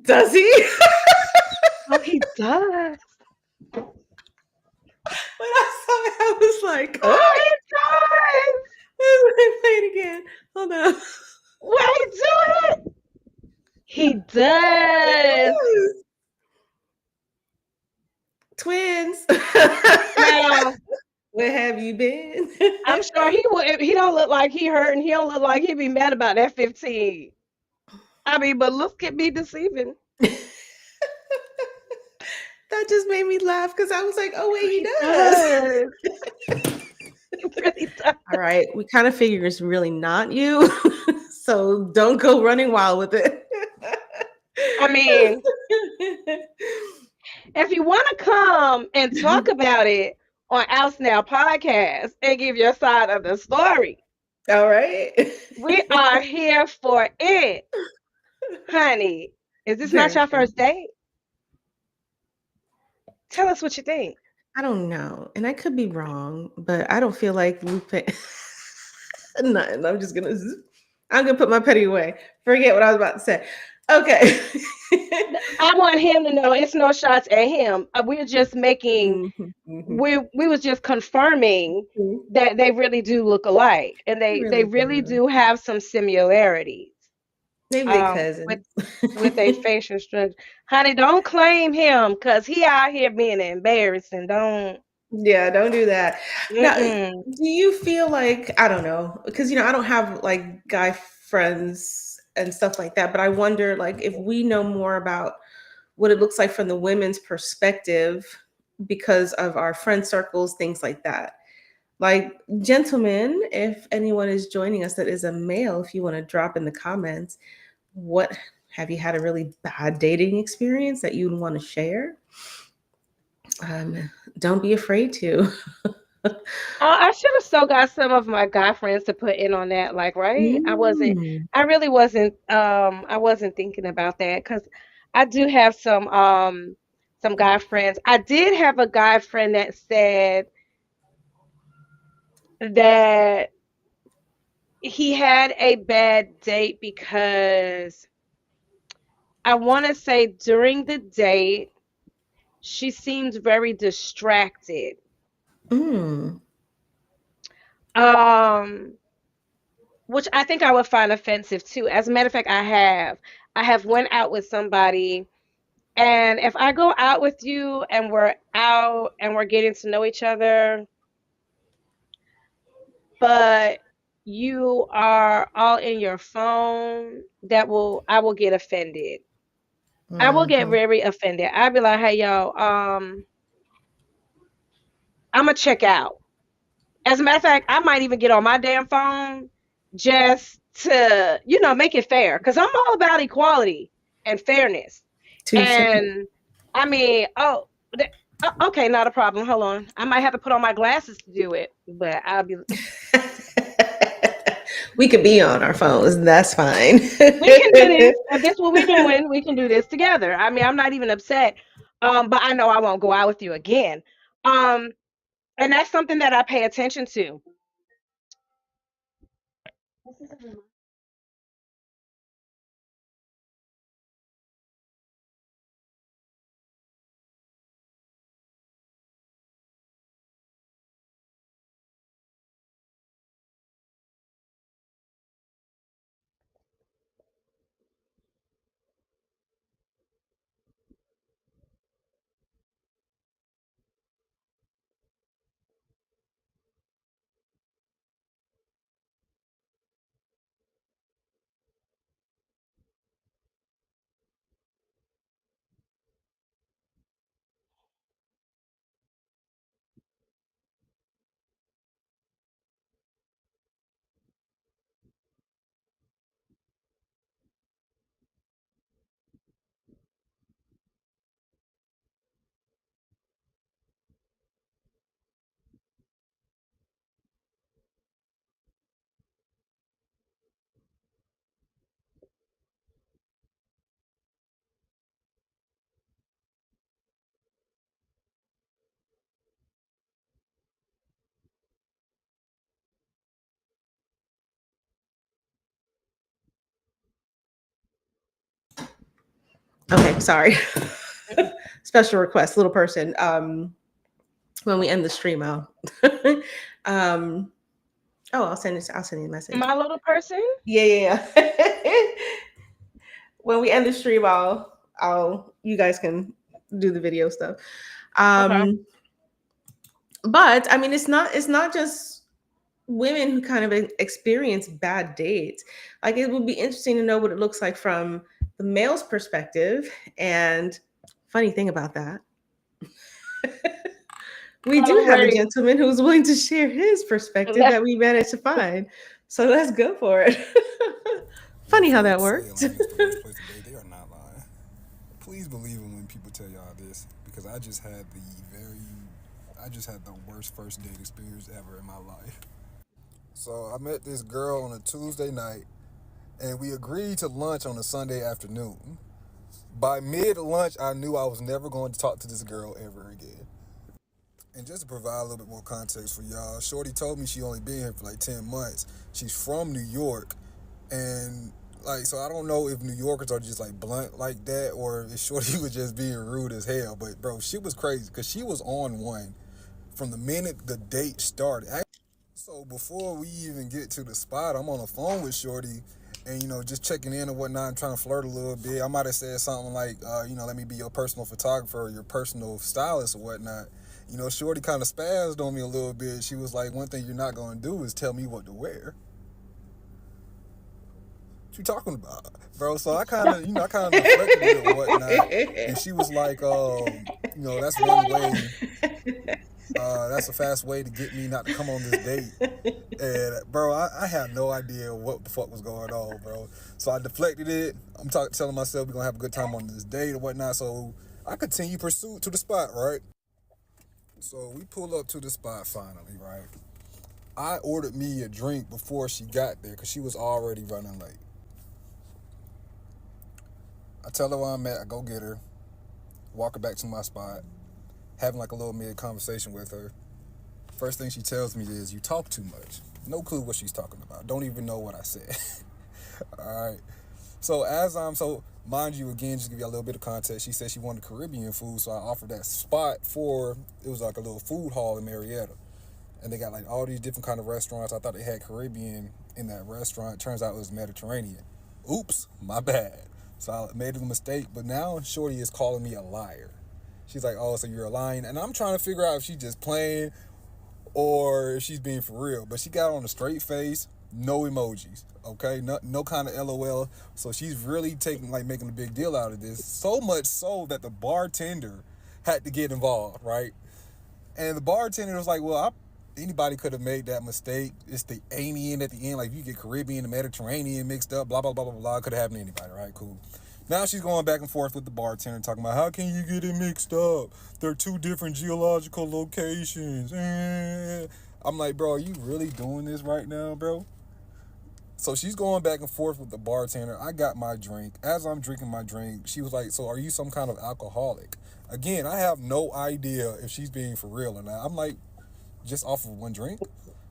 Does he? Oh, he does. When I saw it, I was like, oh, Oh, he does. let me play it again. Hold on. Wait, do it. He does. Twins. Now, Where have you been? I'm sure he would. He don't look like he hurt, and he don't look like he'd be mad about that 15. I mean, but look at me deceiving. That just made me laugh because I was like, oh, wait, he He does. does. He really does. All right. We kind of figure it's really not you. So don't go running wild with it. I mean, if you want to come and talk about it on Oust Now podcast and give your side of the story, All right. we are here for it, honey. Is this not Very your true. first date? Tell us what you think. I don't know. And I could be wrong, but I don't feel like Lupe. Nothing. I'm gonna put my petty away. Forget what I was about to say. Okay. I want him to know it's no shots at him. We're just making Mhm, mhm. we was just confirming Mhm. that they really do look alike, and They they really really do. do have some similarities Maybe they um with cousins. with a facial structure. Honey, don't claim him because he out here being embarrassing. Don't. Yeah, don't do that. Now, Mm-mm. do you feel like I don't know because I don't have like guy friends and stuff like that, but I wonder like if we know more about what it looks like from the women's perspective because of our friend circles, things like that. Like, gentlemen, if anyone is joining us that is a male, if you want to drop in the comments, what have you had a really bad dating experience that you'd want to share? Don't be afraid to. I should have so got some of my guy friends to put in on that. Like, right? Mm. I really wasn't. I wasn't thinking about that because I do have some guy friends. I did have a guy friend that said that he had a bad date because I want to say during the date she seemed very distracted. Mm. Um, which I think I would find offensive too. As a matter of fact, I have went out with somebody, and if I go out with you and we're out and we're getting to know each other, but you are all in your phone, I will get offended. I will get Mhm. very offended. I'll be like, hey yo, I'm gonna check out. As a matter of fact, I might even get on my damn phone just to, make it fair. Because I'm all about equality and fairness. Touche. And I mean, okay, not a problem. Hold on. I might have to put on my glasses to do it, but I'll be. We could be on our phones. That's fine. We can do this. If this what we're doing, we can do this together. I mean, I'm not even upset. But I know I won't go out with you again. Um, and that's something that I pay attention to. Okay, sorry. Special request, little person. When we end the stream, I'll um I'll send you a message. My little person. Yeah, yeah, yeah. When we end the stream, I'll you guys can do the video stuff. Okay. Um, but I mean, it's not just women who kind of experience bad dates. Like it would be interesting to know what it looks like from the male's perspective. And funny thing about that, we Oh, do don't have a worry. gentleman who's willing to share his perspective Let's that we managed to find. So let's go for it. When Funny how that folks say worked. Atlanta's the worst place to date, they are not lying. Please believe them when people tell y'all this, because I just had the worst first date experience ever in my life. So I met this girl on a Tuesday night, and we agreed to lunch on a Sunday afternoon. By mid lunch, I knew I was never going to talk to this girl ever again. And just to provide a little bit more context for y'all, Shorty told me she only been here for like 10 months. She's from New York. And like, so I don't know if New Yorkers are just like blunt like that or if Shorty was just being rude as hell. But bro, she was crazy because she was on one from the minute the date started. So before we even get to the spot, I'm on the phone with Shorty and, just checking in and whatnot and trying to flirt a little bit. I might have said something like, let me be your personal photographer or your personal stylist or whatnot. Shorty kind of spazzed on me a little bit. She was like, one thing you're not going to do is tell me what to wear. What you talking about, bro? So I kind of, I kind of deflected it and whatnot. And she was like, that's one way. That's a fast way to get me not to come on this date. And bro, I had no idea what the fuck was going on, bro. So I deflected it. I'm telling myself we're gonna have a good time on this date or whatnot. So I continue pursuit to the spot, right? So we pull up to the spot finally, right? I ordered me a drink before she got there because she was already running late. I tell her where I'm at, I go get her, walk her back to my spot, having like a little mid conversation with her. First thing she tells me is, you talk too much. No clue what she's talking about. Don't even know what I said. All right. So mind you, again, just to give you a little bit of context, she said she wanted Caribbean food, so I offered that spot it was like a little food hall in Marietta. And they got like all these different kind of restaurants. I thought they had Caribbean in that restaurant. Turns out it was Mediterranean. Oops, my bad. So I made a mistake, but now Shorty is calling me a liar. She's like, oh, so you're lying? And I'm trying to figure out if she's just playing or if she's being for real. But she got on a straight face, no emojis, okay? No kind of LOL. So she's really making a big deal out of this. So much so that the bartender had to get involved, right? And the bartender was like, well, anybody could have made that mistake. It's the Amian at the end. Like, if you get Caribbean and Mediterranean mixed up, blah, blah, blah, blah, blah. It could have happened to anybody, right? Cool. Now she's going back and forth with the bartender talking about, how can you get it mixed up? They're two different geological locations. I'm like, bro, are you really doing this right now, bro? So she's going back and forth with the bartender. I got my drink. As I'm drinking my drink, she was like, so are you some kind of alcoholic? Again, I have no idea if she's being for real or not. I'm like, just off of one drink?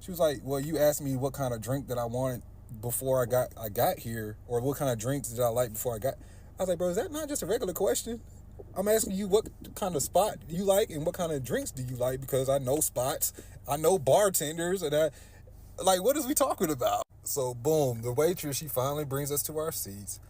She was like, well, you asked me what kind of drink that I wanted before I got here, or what kind of drinks did I like before I got. I was like, bro, is that not just a regular question? I'm asking you what kind of spot you like and what kind of drinks do you like, because I know spots, I know bartenders, and what is we talking about? So boom, the waitress, she finally brings us to our seats.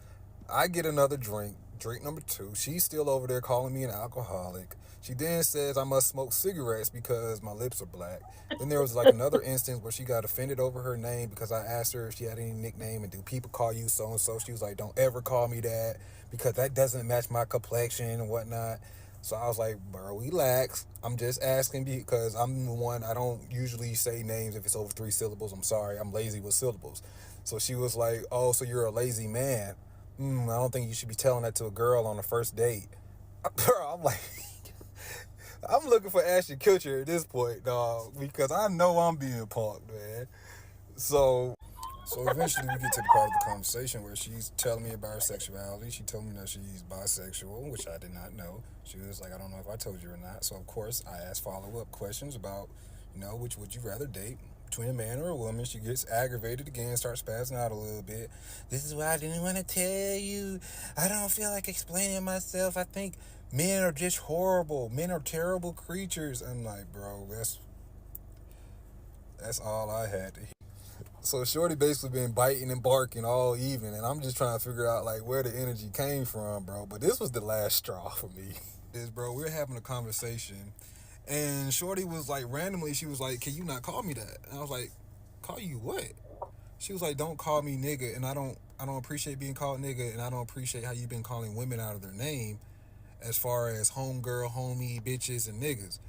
I get another drink number 2. She's still over there calling me an alcoholic. She then says I must smoke cigarettes because my lips are black. Then there was like another instance where she got offended over her name because I asked her if she had any nickname and do people call you so-and-so. She was like, don't ever call me that because that doesn't match my complexion and whatnot. So I was like, bro, relax. I'm just asking because I'm the one, I don't usually say names if it's over 3 syllables. I'm sorry, I'm lazy with syllables. So she was like, oh, so you're a lazy man. I don't think you should be telling that to a girl on the first date. Bro, I'm like, I'm looking for Ashton Kutcher at this point, dog, because I know I'm being punked, man. So eventually we get to the part of the conversation where she's telling me about her sexuality. She told me that she's bisexual, which I did not know. She was like, I don't know if I told you or not. So of course I asked follow-up questions about, which would you rather date, between a man or a woman. She gets aggravated again, starts spazzing out a little bit. This is why I didn't want to tell you. I don't feel like explaining myself. I think men are just horrible. Men are terrible creatures. I'm like, bro, that's all I had to hear. So Shorty basically been biting and barking all evening, and I'm just trying to figure out like where the energy came from, bro. But this was the last straw for me. Is bro, we are having a conversation, and Shorty was like randomly, she was like, "Can you not call me that?" And I was like, "Call you what?" She was like, "Don't call me nigga," and I don't appreciate being called nigga, and I don't appreciate how you've been calling women out of their name, as far as homegirl, homie, bitches, and niggas.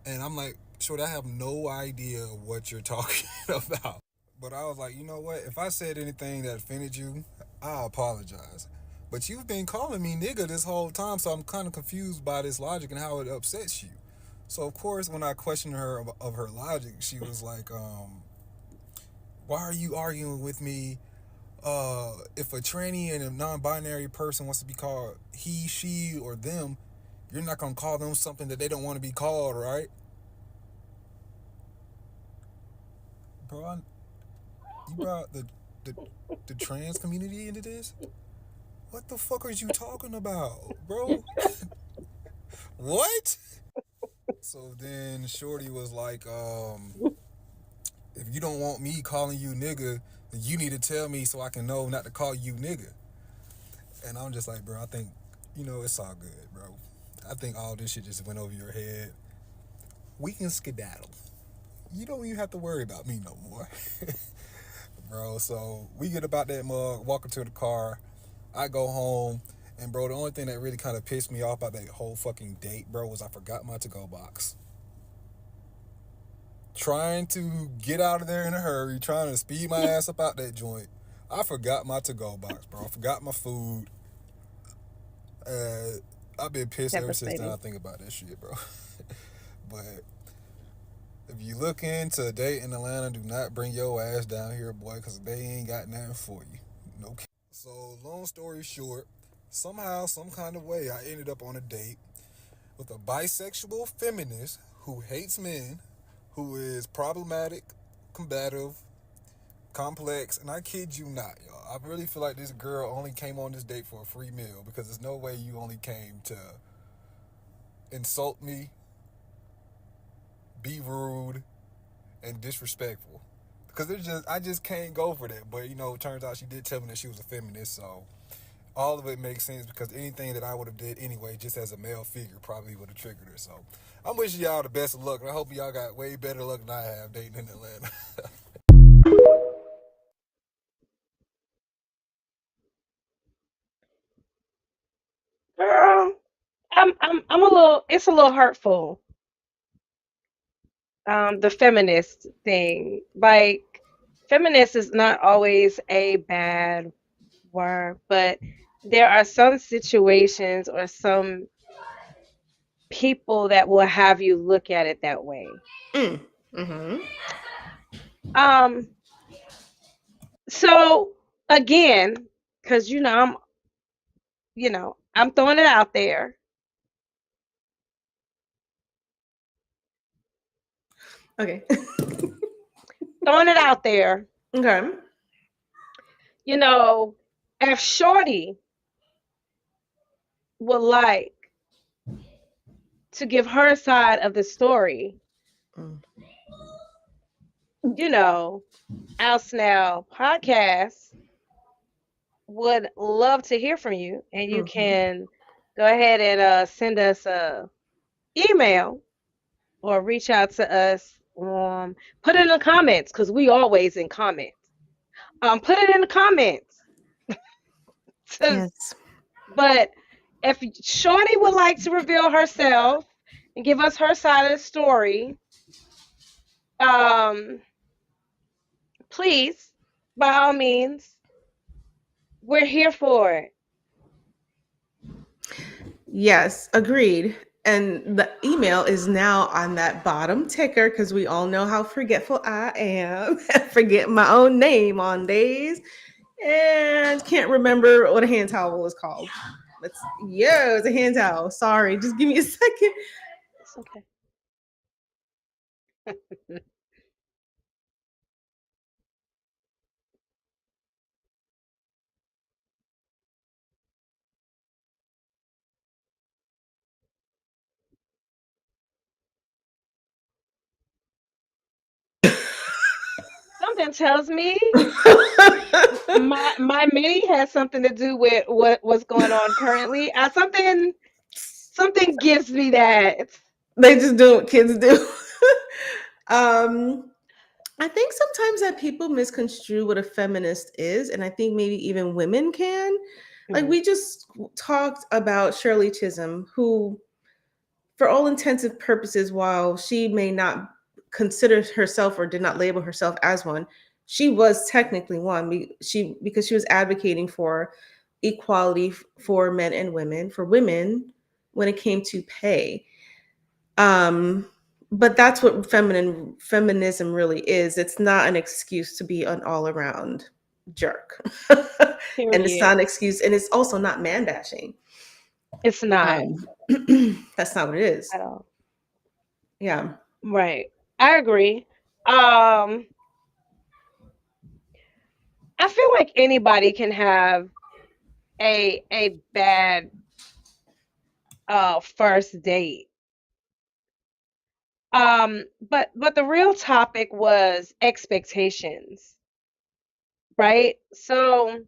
And I'm like, Shorty, I have no idea what you're talking about. But I was like, you know what? If I said anything that offended you, I apologize. But you've been calling me nigga this whole time, so I'm kind of confused by this logic and how it upsets you. So of course, when I questioned her of her logic, she was like, "Why are you arguing with me? If a tranny and a non-binary person wants to be called he, she, or them, you're not gonna call them something that they don't want to be called, right?" Bro, you brought the the trans community into this? What the fuck are you talking about, bro? What? So then Shorty was like, if you don't want me calling you nigga, then you need to tell me so I can know not to call you nigga. And I'm just like, bro, I think, it's all good, bro. I think all this shit just went over your head. We can skedaddle. You don't even have to worry about me no more. Bro, so we get about that mug, walking to the car. I go home, and bro, the only thing that really kind of pissed me off about that whole fucking date, bro, was I forgot my to-go box. Trying to get out of there in a hurry, trying to speed my ass up out that joint. I forgot my to-go box, bro. I forgot my food. I've been pissed ever since then. I Devastating. think about that shit, bro. But if you look into a date in Atlanta, do not bring your ass down here, boy, because they ain't got nothing for you. No. So, long story short, somehow, some kind of way, I ended up on a date with a bisexual feminist who hates men, who is problematic, combative, complex, and I kid you not, y'all. I really feel like this girl only came on this date for a free meal, because there's no way you only came to insult me, be rude, and disrespectful. Because I just can't go for that. But it turns out she did tell me that she was a feminist, so all of it makes sense, because anything that I would have did anyway, just as a male figure, probably would have triggered her. So I'm wishing y'all the best of luck, and I hope y'all got way better luck than I have dating in Atlanta. Girl, I'm a little. It's a little hurtful. The feminist thing, like, feminist is not always a bad word, but there are some situations or some people that will have you look at it that way. Mm. Mm-hmm. Um, so again, because I'm throwing it out there, Okay. throwing it out there. Okay. You know, if Shorty would like to give her side of the story, Mm. you know, Oust Now podcast would love to hear from you, and you Mm-hmm. can go ahead and send us a email or reach out to us. Put it in the comments because we always in comments. Put it in the comments. Yes. But if Shorty would like to reveal herself and give us her side of the story, um, please, by all means, we're here for it. Yes, agreed. And the email is now on that bottom ticker because we all know how forgetful I am. Forget my own name on days and can't remember what a hand towel was called. It's a hand towel. Sorry, just give me a second. It's okay. intuition tells me my mini has something to do with what's going on currently. Something gives me that. They just do what kids do. um, I think sometimes that people misconstrue what a feminist is, and I think maybe even women can. Like Mhm. we just talked about Shirley Chisholm, who, for all intensive purposes, while she may not consider herself or did not label herself as one, she was technically one. Because she was advocating for equality for men and women, for women when it came to pay. Um, but that's what feminine feminism really is. It's not an excuse to be an all around jerk, and it's not Period. an excuse, and it's also not man bashing. It's not Um, that's not what it is. at all. Yeah. Right. I agree. Um, I feel like anybody can have a bad first date. But the real topic was expectations, right? So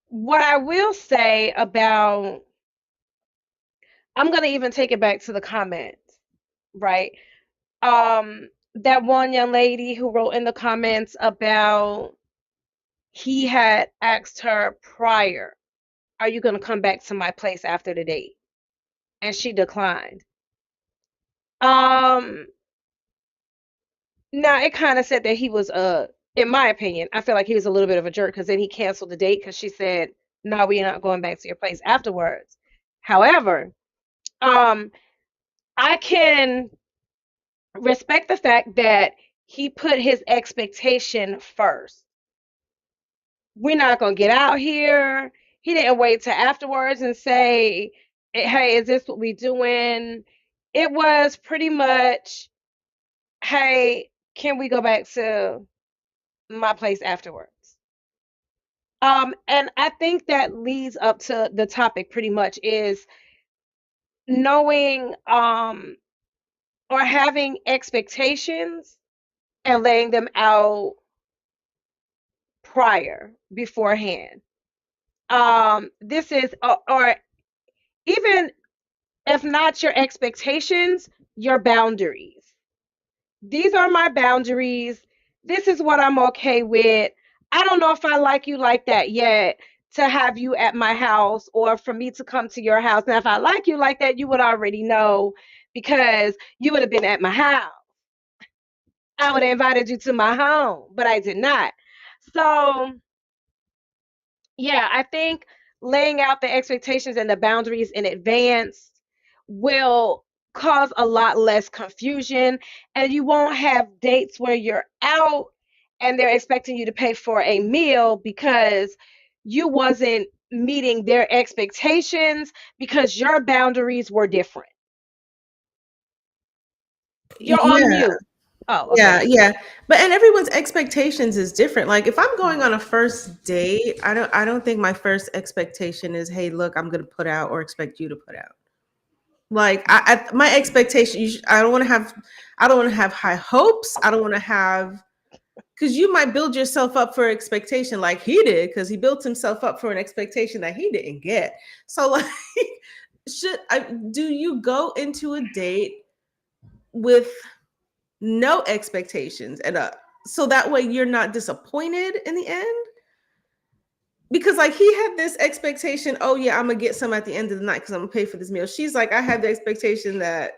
what I will say about, I'm gonna even take it back to the comments, right? That one young lady who wrote in the comments about he had asked her prior, "Are you gonna come back to my place after the date?" And she declined. Um, Now it kind of said that he was in my opinion, I feel like he was a little bit of a jerk because then he canceled the date because she said, "No, we're not going back to your place afterwards." However, um, I can respect the fact that he put his expectation first. We're not gonna get out here. He didn't wait till afterwards and say, "Hey, is this what we doing?" It was pretty much, "Hey, can we go back to my place afterwards?" And I think that leads up to the topic pretty much is knowing or having expectations and laying them out prior beforehand. This is or even if not your expectations, your boundaries. These are my boundaries. This is what I'm okay with. I don't know if I like you like that yet to have you at my house or for me to come to your house. Now, if I like you like that, you would already know because you would have been at my house. I would have invited you to my home, but I did not. So, yeah, I think laying out the expectations and the boundaries in advance will cause a lot less confusion, and you won't have dates where you're out and they're expecting you to pay for a meal because you wasn't meeting their expectations because your boundaries were different. You're on Yeah. mute. Oh, Yeah, okay. yeah. But and everyone's expectations is different. Like if I'm going on a first date, I don't think my first expectation is, "Hey, look, I'm going to put out," or expect you to put out. Like my expectation, I don't want to have high hopes. I don't want to have, because you might build yourself up for expectation like he did, because he built himself up for an expectation that he didn't get. So like, do you go into a date with no expectations and so that way you're not disappointed in the end? Because like he had this expectation, oh yeah, I'm gonna get some at the end of the night because I'm gonna pay for this meal. She's like, I had the expectation that,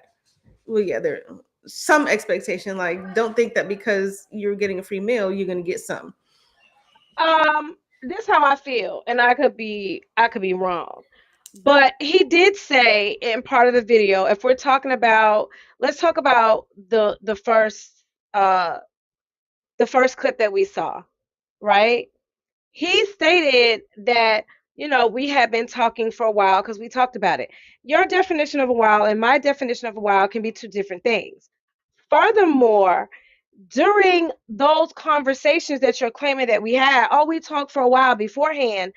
well, yeah, there some expectation. Like, don't think that because you're getting a free meal, you're gonna get some. This how I feel, and I could be wrong. But he did say in part of the video, if we're talking about, let's talk about uh the first clip that we saw, right? He stated that, we had been talking for a while because we talked about it. Your definition of a while and my definition of a while can be two different things. Furthermore, during those conversations that you're claiming that we had, oh, we talked for a while beforehand,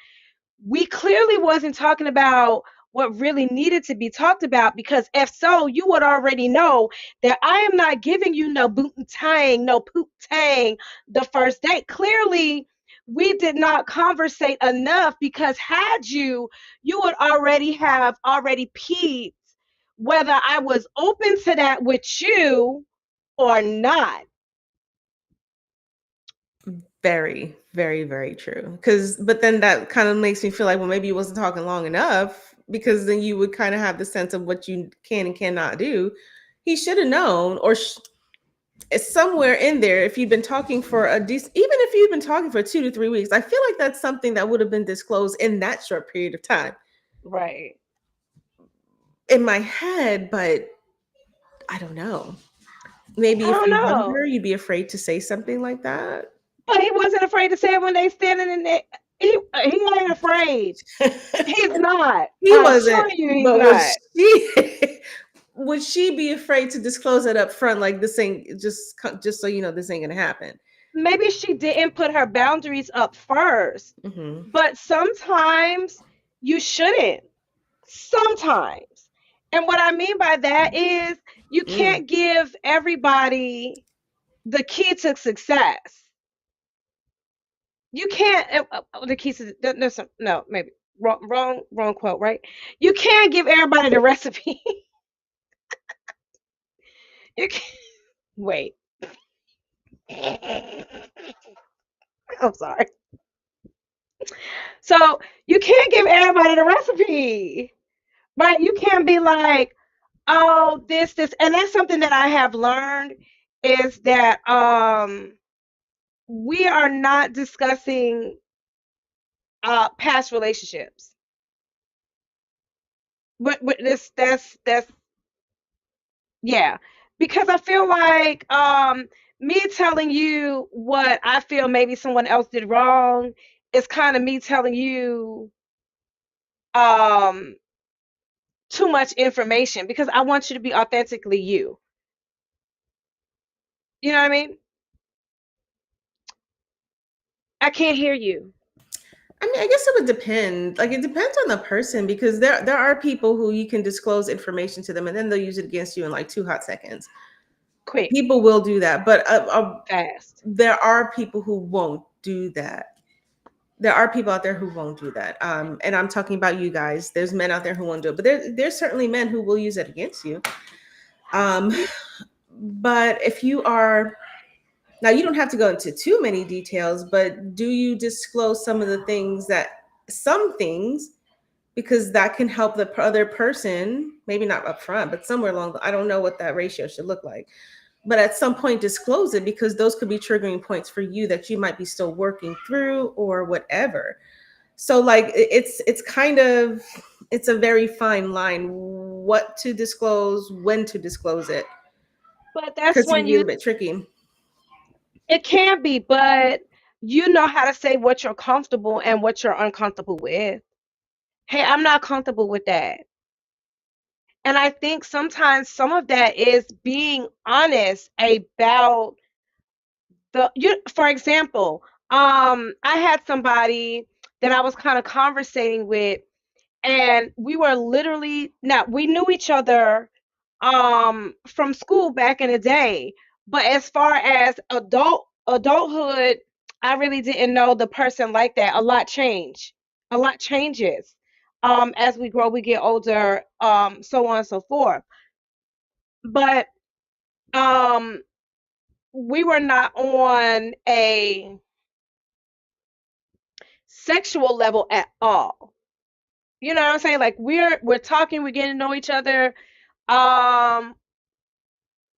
we clearly wasn't talking about what really needed to be talked about, because if so, you would already know that I am not giving you no boot tang, no poop tang the first date. Clearly, we did not conversate enough, because had you would already have already peeped whether I was open to that with you or not. Very, very, very true. Because, but then that kind of makes me feel like, well, maybe you wasn't talking long enough, because then you would kind of have the sense of what you can and cannot do. He should have known, or it's somewhere in there. If you'd been talking for a decent, even if you'd been talking for 2 to 3 weeks, I feel like that's something that would have been disclosed in that short period of time Right. in my head. But I don't know. Maybe I if don't you know. younger, you'd be afraid to say something like that. But he wasn't afraid to say it when they standing in there. He ain't afraid. He's not. He I assure wasn't, you he's but would not. she would she be afraid to disclose it up front, like this ain't just so you know this ain't gonna happen? Maybe she didn't put her boundaries up first, Hmm. but sometimes you shouldn't. Sometimes. And what I mean by that is you Mm. can't give everybody the key to success. You can't the key to no, maybe wrong quote, right? You can't give everybody the recipe. You can't wait. I'm sorry. So you can't give everybody the recipe, right? You can't be like, oh, this, and that's something that I have learned is that we are not discussing past relationships. But this that's yeah, because I feel like me telling you what I feel maybe someone else did wrong is kind of me telling you um too much information, because I want you to be authentically you. You know what I mean? I can't hear you. I mean, I guess it would depend. Like, it depends on the person, because there are people who you can disclose information to them and then they'll use it against you in like 2 hot seconds. Quick, People will do that, but fast. there are people who won't do that. There are people out there who won't do that. And I'm talking about you guys. There's men out there who won't do it, but there's certainly men who will use it against you. Um, You, but if you are now, you don't have to go into too many details, but do you disclose some of the things some things, because that can help the other person, maybe not up front, but somewhere along I don't know what that ratio should look like. But at some point disclose it, because those could be triggering points for you that you might be still working through or whatever. So like it's kind of it's a very fine line what to disclose, when to disclose it, but that's because it can when be a you, little bit tricky. it can be, but you know how to say what you're comfortable and what you're uncomfortable with. Hey, I'm not comfortable with that. And I think sometimes some of that is being honest about for example, I had somebody that I was kind of conversating with, and we were literally, now we knew each other from school back in the day, but as far as adulthood, I really didn't know the person like that. A lot changes as we grow, we get older, so on and so forth. But um we were not on a sexual level at all. You know what I'm saying? Like we're talking, we're getting to know each other, um,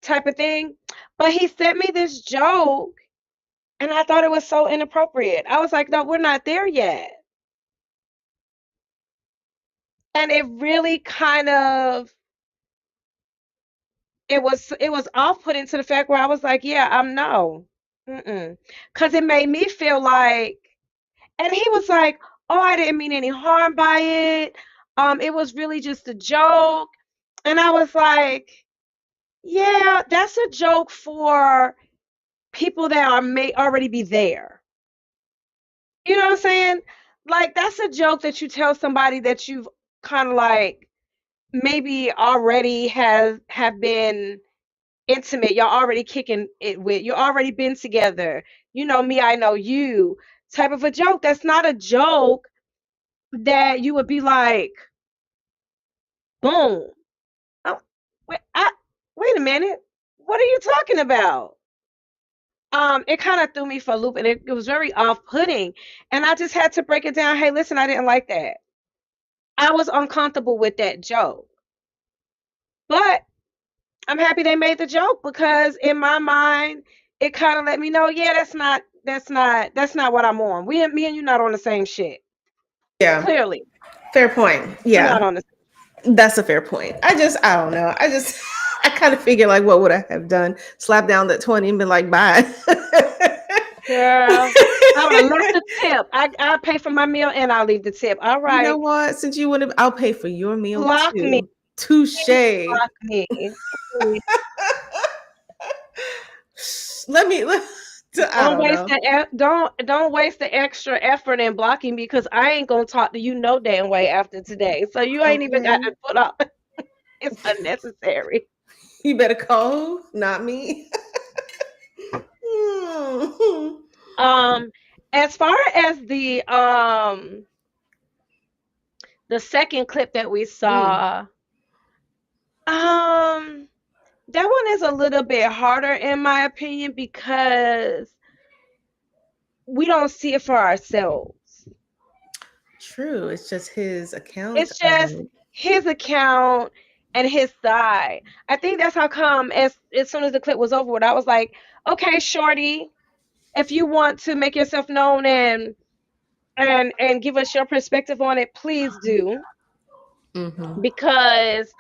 type of thing. But he sent me this joke, and I thought it was so inappropriate. I was like, no, we're not there yet. And it really kind of, it was off-putting to the fact where I was like, yeah, I'm no. Mm-mm. Because it made me feel like, and he was like, oh, I didn't mean any harm by it. It was really just a joke. And I was like, yeah, that's a joke for people that may already be there. You know what I'm saying? Like that's a joke that you tell somebody that you've kind of like maybe already have been intimate. Y'all already kicking it with. You already been together. You know me, I know you. Type of a joke. That's not a joke that you would be like, boom. Oh, wait, wait a minute. What are you talking about? It kind of threw me for a loop, and it was very off-putting. And I just had to break it down. Hey, listen, I didn't like that. I was uncomfortable with that joke. But I'm happy they made the joke because in my mind, it kind of let me know, yeah, that's not what I'm on. Me and you not on the same shit. Yeah. Clearly, Fair point. we're not Yeah. on the That's a fair point. I don't know. I kind of figure like, what would I have done? Slap down that 20 and been like, bye. girl. I would have left the tip. I pay for my meal and I'll leave the tip. All You know right, what? Since you would have, I'll pay for your meal block me. too. Touche. Block me. Please. Let me, I Don't don't waste know. the don't waste the extra effort in blocking me because I ain't gonna talk to you no damn way after today. So you ain't even got Okay. to put up. It's unnecessary. You better call, not me. Hmm. Um, as far as the second clip that we Mm, saw, um, that one is a little bit harder in my opinion because we don't see it for ourselves. true. It's just his account It's of just it. his account and his side. I think that's how come as soon as the clip was over with, I was like, okay, shorty, if you want to make yourself known and give us your perspective on it, please do. Hmm. Because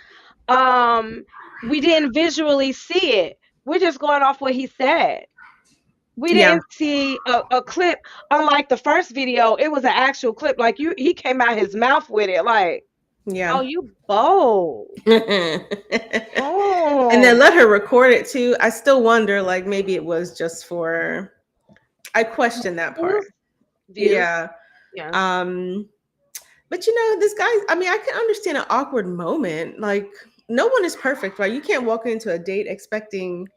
um we didn't visually see it. We're just going off what he said. We Yeah. didn't see a clip. Unlike the first video, it was an actual clip. Like he came out his mouth with it. Like, oh, Yeah. you bold. And then Oh, let her record it too. I still wonder, like, maybe it was just for, I question that part. views, views. Yeah. Yeah. Um, but this guy, I mean, I can understand an awkward moment. Like, no one is perfect, right? You can't walk into a date expecting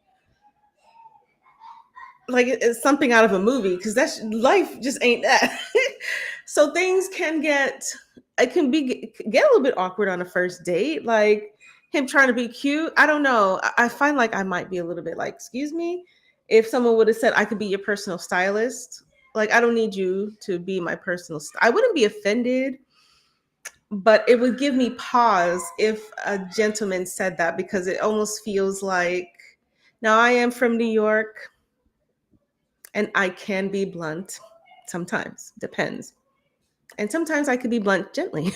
like it's something out of a movie because that's life just ain't that. So things can get, it can be get a little bit awkward on a first date, like him trying to be cute. I don't know. I find like I might be a little bit like, excuse me, if someone would have said I could be your personal stylist, like I don't need you to be my personal I wouldn't be offended, but it would give me pause if a gentleman said that because it almost feels like, now I am from New York and I can be blunt sometimes, depends. And sometimes I could be blunt gently.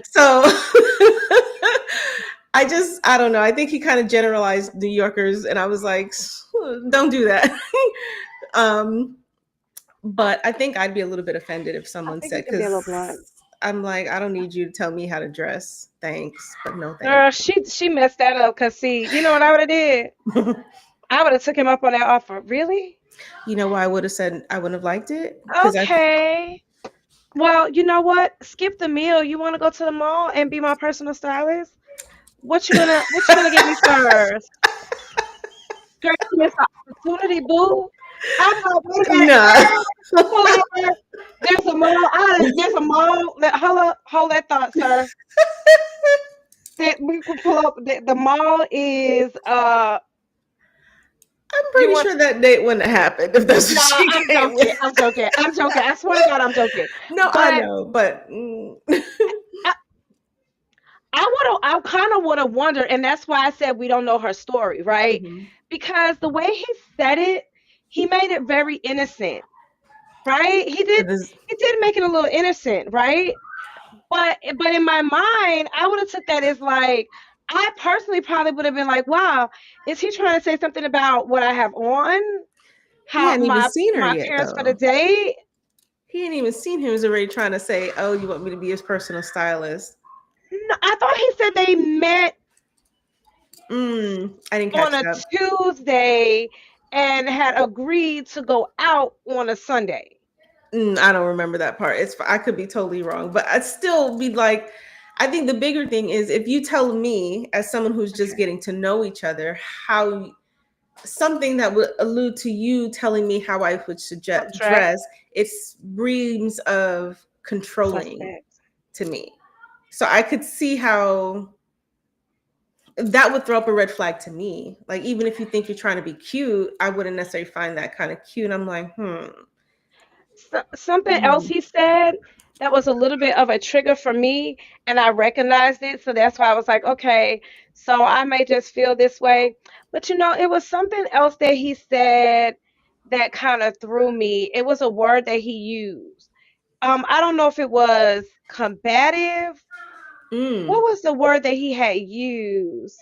So I don't know. I think he kind of generalized New Yorkers, and I was like, don't do that. um, but I think I'd be a little bit offended if I someone think you said, can be a because little blunt. I'm like, I don't need you to tell me how to dress. Thanks, but no thanks. Girl, she messed that up because see, you know what I would have did? I would have took him up on that offer. Really? You know why I would have said I wouldn't have liked it? Because I Okay. Well, you know what? Skip the meal. You want to go to the mall and be my personal stylist? What you gonna get me first? Girl, you missed the opportunity, boo. I'm like, wait a minute, nah. girl. Pull over. There's a mall. There's a mall. Hold that thought, sir. That we could pull up. The mall is I'm you pretty want sure that date wouldn't have happened if that's what no, she I'm came joking. with. I'm joking. I'm joking. I swear to God, I'm joking. No, I But know, but I, I kind of would have wondered, and that's why I said we don't know her story, right? Mhm. Because the way he said it, he made it very innocent, right? This- He did make it a little innocent, right? But in my mind, I would have took that as like I personally probably would have been like, wow, is he trying to say something about what I have on? he How hadn't even my seen her my yet, appearance for the though. date? He hadn't even seen him. He was already trying to say, "Oh, you want me to be his personal stylist?" No, I thought he said they met I didn't on catch a that. Tuesday and had agreed to go out on a Sunday. I don't remember that part. I could be totally wrong, but I'd still be like, I think the bigger thing is if you tell me as someone who's just Okay. getting to know each other how something that would allude to you telling me how I would suggest Subtract. dress, it screams of controlling Suspect. to me. So I could see how that would throw up a red flag to me. Like even if you think you're trying to be cute, I wouldn't necessarily find that kind of cute. I'm like, Something else hmm. he said that was a little bit of a trigger for me, and I recognized it. So that's why I was like, okay, so I may just feel this way. But it was something else that he said that kind of threw me. It was a word that he used. I don't know if it was combative. What Mm. was the word that he had used?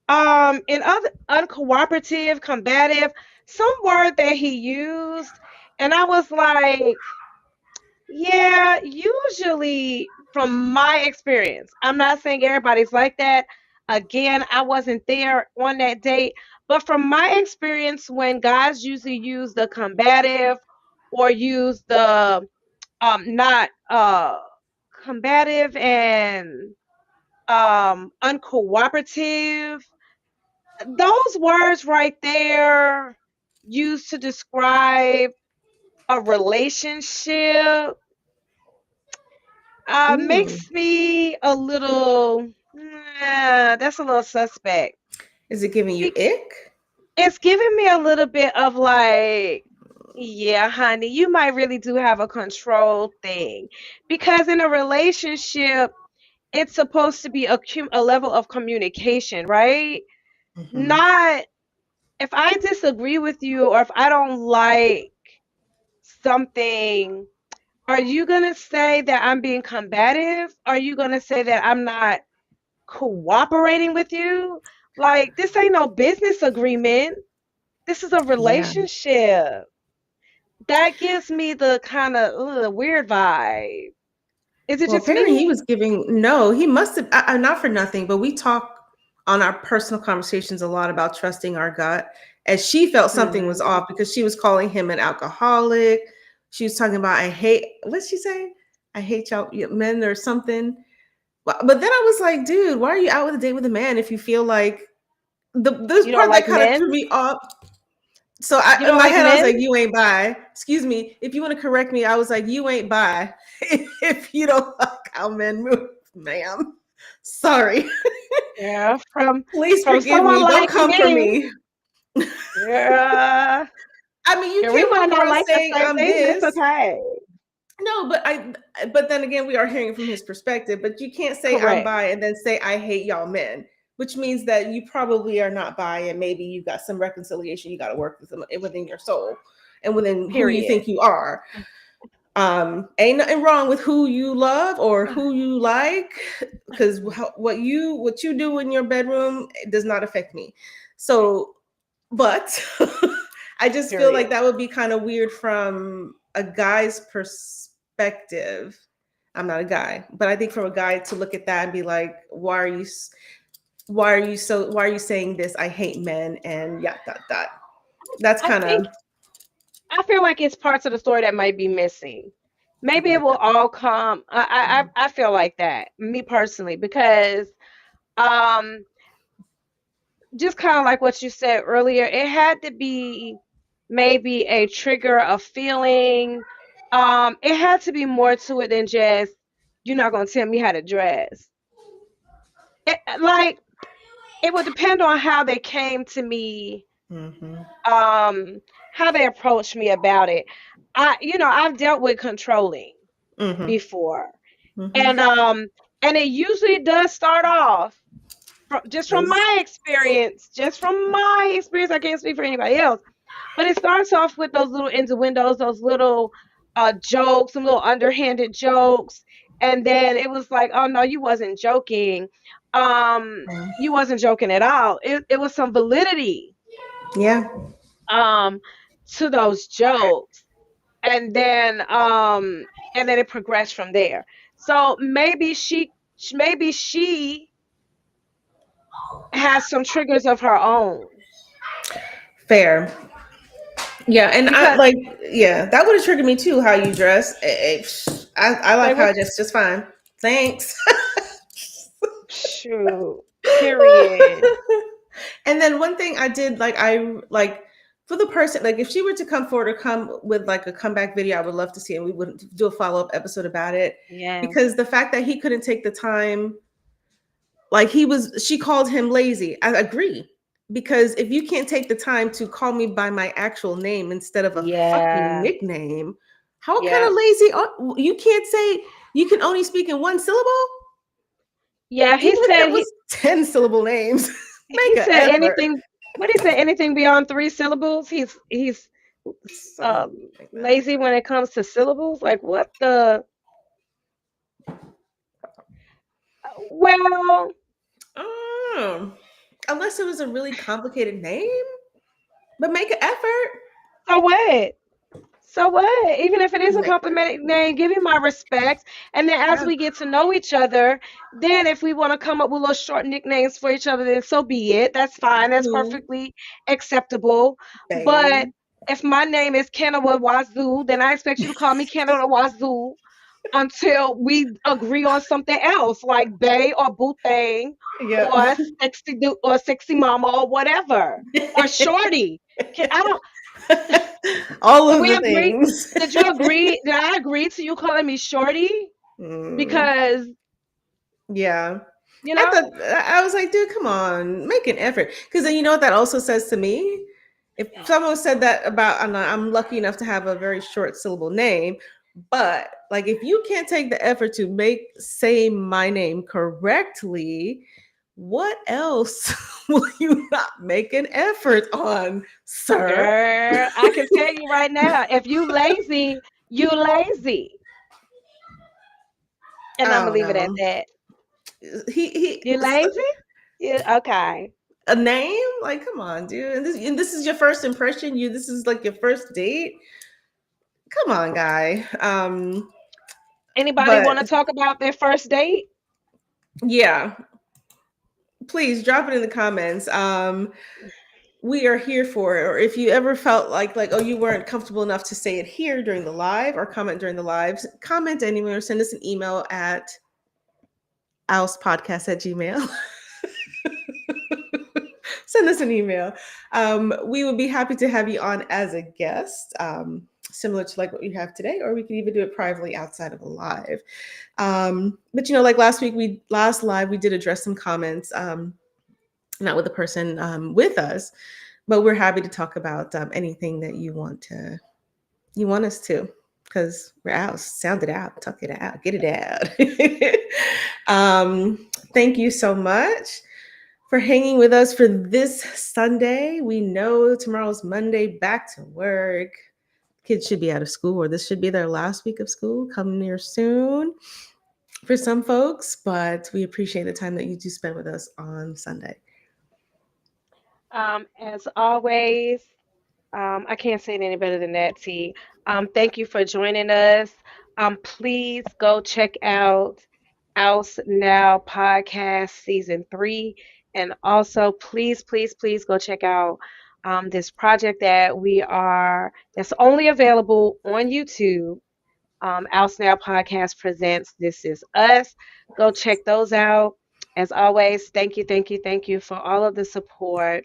In other uncooperative, combative, some word that he used, and I was like, yeah, usually from my experience, I'm not saying everybody's like that. Again, I wasn't there on that date, but from my experience, when guys usually use the combative or use the not combative and uncooperative, those words right there used to describe a relationship Mm. makes me a little, that's a little suspect. Is it giving you Bec- ick? It's giving me a little bit of like, yeah, honey, you might really do have a control thing. Because in a relationship, it's supposed to be a level of communication, right? Hmm. Not if I disagree with you or if I don't like something, are you going to say that I'm being combative? Are you going to say that I'm not cooperating with you? Like, this ain't no business agreement. This is a Yeah. relationship. That gives me the kind of weird vibe. Is it Well, just apparently he me? was giving, no, he must have, not for nothing, but we talk on our personal conversations a lot about trusting our gut. As she felt something was Hmm. off because she was calling him an alcoholic. She was talking about, what's she say? I hate y'all men or something. But then I was like, dude, why are you out with a date with a man if you feel like this You don't part that like kind of threw men? me off. So You in don't my like head, I was like, men? "You ain't bi." Excuse me. If you want to correct me, I was like, "You ain't bi." If you don't like how men move, ma'am. Sorry. Yeah, Please from forgive someone me. Don't like come for me. me. Yeah. I mean, you Yeah, we can't might walk not around like the saying same I'm thing, but it's this. okay. No, but then again, we are hearing from his perspective. But you can't say I'm Correct. bi and then say I hate y'all men, which means that you probably are not bi, and maybe you got some reconciliation you got to work with within your soul and within who you Period. think you are. Ain't nothing wrong with who you love or who you like, because what you do in your bedroom does not affect me. So, but I just feel like Period. that would be kind of weird from a guy's perspective. I'm not a guy, but I think from a guy to look at that and be like, why are you saying this? I hate men and yeah, dot dot. That's I kind of think I feel like it's parts of the story that might be missing. I Maybe feel it like will that. all come. I feel like that, me personally, because um just kind of like what you said earlier, it had to be maybe a trigger, a feeling. It had to be more to it than just you're not gonna tell me how to dress. Like it would depend on how they came to me, Hmm. um, how they approached me about it. I've dealt with controlling Hmm. before, Hmm. and it usually does start off from As, my experience. I can't speak for anybody else, but it starts off with those little innuendos, those little jokes, some little underhanded jokes, and then it was like, oh no, you wasn't joking. You wasn't joking at all. It was some validity yeah, um to those jokes, and then it progressed from there. So maybe she has some triggers of her own. fair. Yeah, and I because like, yeah, that would have triggered me too. How you dress, I say like how what? I dress just fine. Thanks. Shoot. Period. And then one thing I did, like, I like for the person, like, if she were to come forward or come with like a comeback video, I would love to see it. We would do a follow up episode about it, Yes. because the fact that he couldn't take the time, like, she called him lazy. I agree. Because if you can't take the time to call me by my actual name instead of a fucking Yeah. nickname, how kind Yep. of lazy are you? Can't say you can only speak in one syllable? Yeah. Even He if said it was 10 syllable names, he make an said effort. anything. What he said? Anything beyond 3 syllables, he's Something like that. lazy when it comes to syllables. Like what the? Well, Oh, unless it was a really complicated name, but make an effort. so what? So what? Even if it is a Make complimentary name, give him my respect. And then as yeah. we get to know each other, then if we want to come up with little short nicknames for each other, then so be it. That's fine. That's Mhm, perfectly acceptable. But babe. if my name is Kenawa Wazoo, then I expect you to call me Kenawa Wazoo until we agree on something else, like Bay or Boo Thang Yep. or or Sexy Mama or whatever. Or Shorty. I don't All did of we the agree? things. Did you agree? Did I agree to you calling me shorty? Mm, Because, yeah. you I know, thought I was like, dude, come on, make an effort. Because then you know what that also says to me? If someone said that about, I'm lucky enough to have a very short syllable name, but like if you can't take the effort to say my name correctly, what else will you not make an effort on, sir? girl, I can tell you right now, if you lazy, you lazy. And I I'm gonna don't leave it at know. that. He You lazy? Yeah, okay. a name? Like, come on, dude. And this is your first impression. This is like your first date. Come on, guy. Anybody But want to talk about their first date? yeah, please drop it in the comments. We are here for it. Or if you ever felt like, oh, you weren't comfortable enough to say it here during the live or comment during the lives, comment anywhere or send us an email at oustpodcast@gmail. Send us an email. We would be happy to have you on as a guest, similar to like what you have today, or we could even do it privately outside of a live. But like last live, we did address some comments, not with the person with us, but we're happy to talk about anything that you want us to, because we're out. Sound it out, talk it out, get it out. Thank you so much for hanging with us for this Sunday. We know tomorrow's Monday, back to work. Kids should be out of school, or this should be their last week of school, coming near soon for some folks, but we appreciate the time that you do spend with us on Sunday. As always, I can't say it any better than that, T. Thank you for joining us. Please go check out Oust Now Podcast Season 3. And also, please, please, please go check out this project that's only available on YouTube. Oust Now Podcast presents This Is Us. Go check those out. As always, thank you, thank you, thank you for all of the support,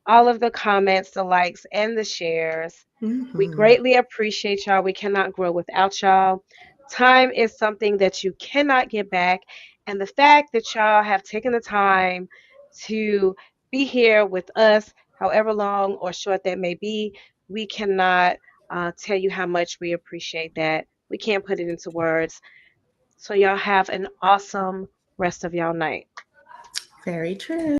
all of the comments, the likes, and the shares. We Mhm. greatly appreciate y'all. We cannot grow without y'all. Time is something that you cannot get back. And the fact that y'all have taken the time to be here with us, however long or short that may be, we cannot tell you how much we appreciate that. We can't put it into words. So, y'all have an awesome rest of y'all night. Very true.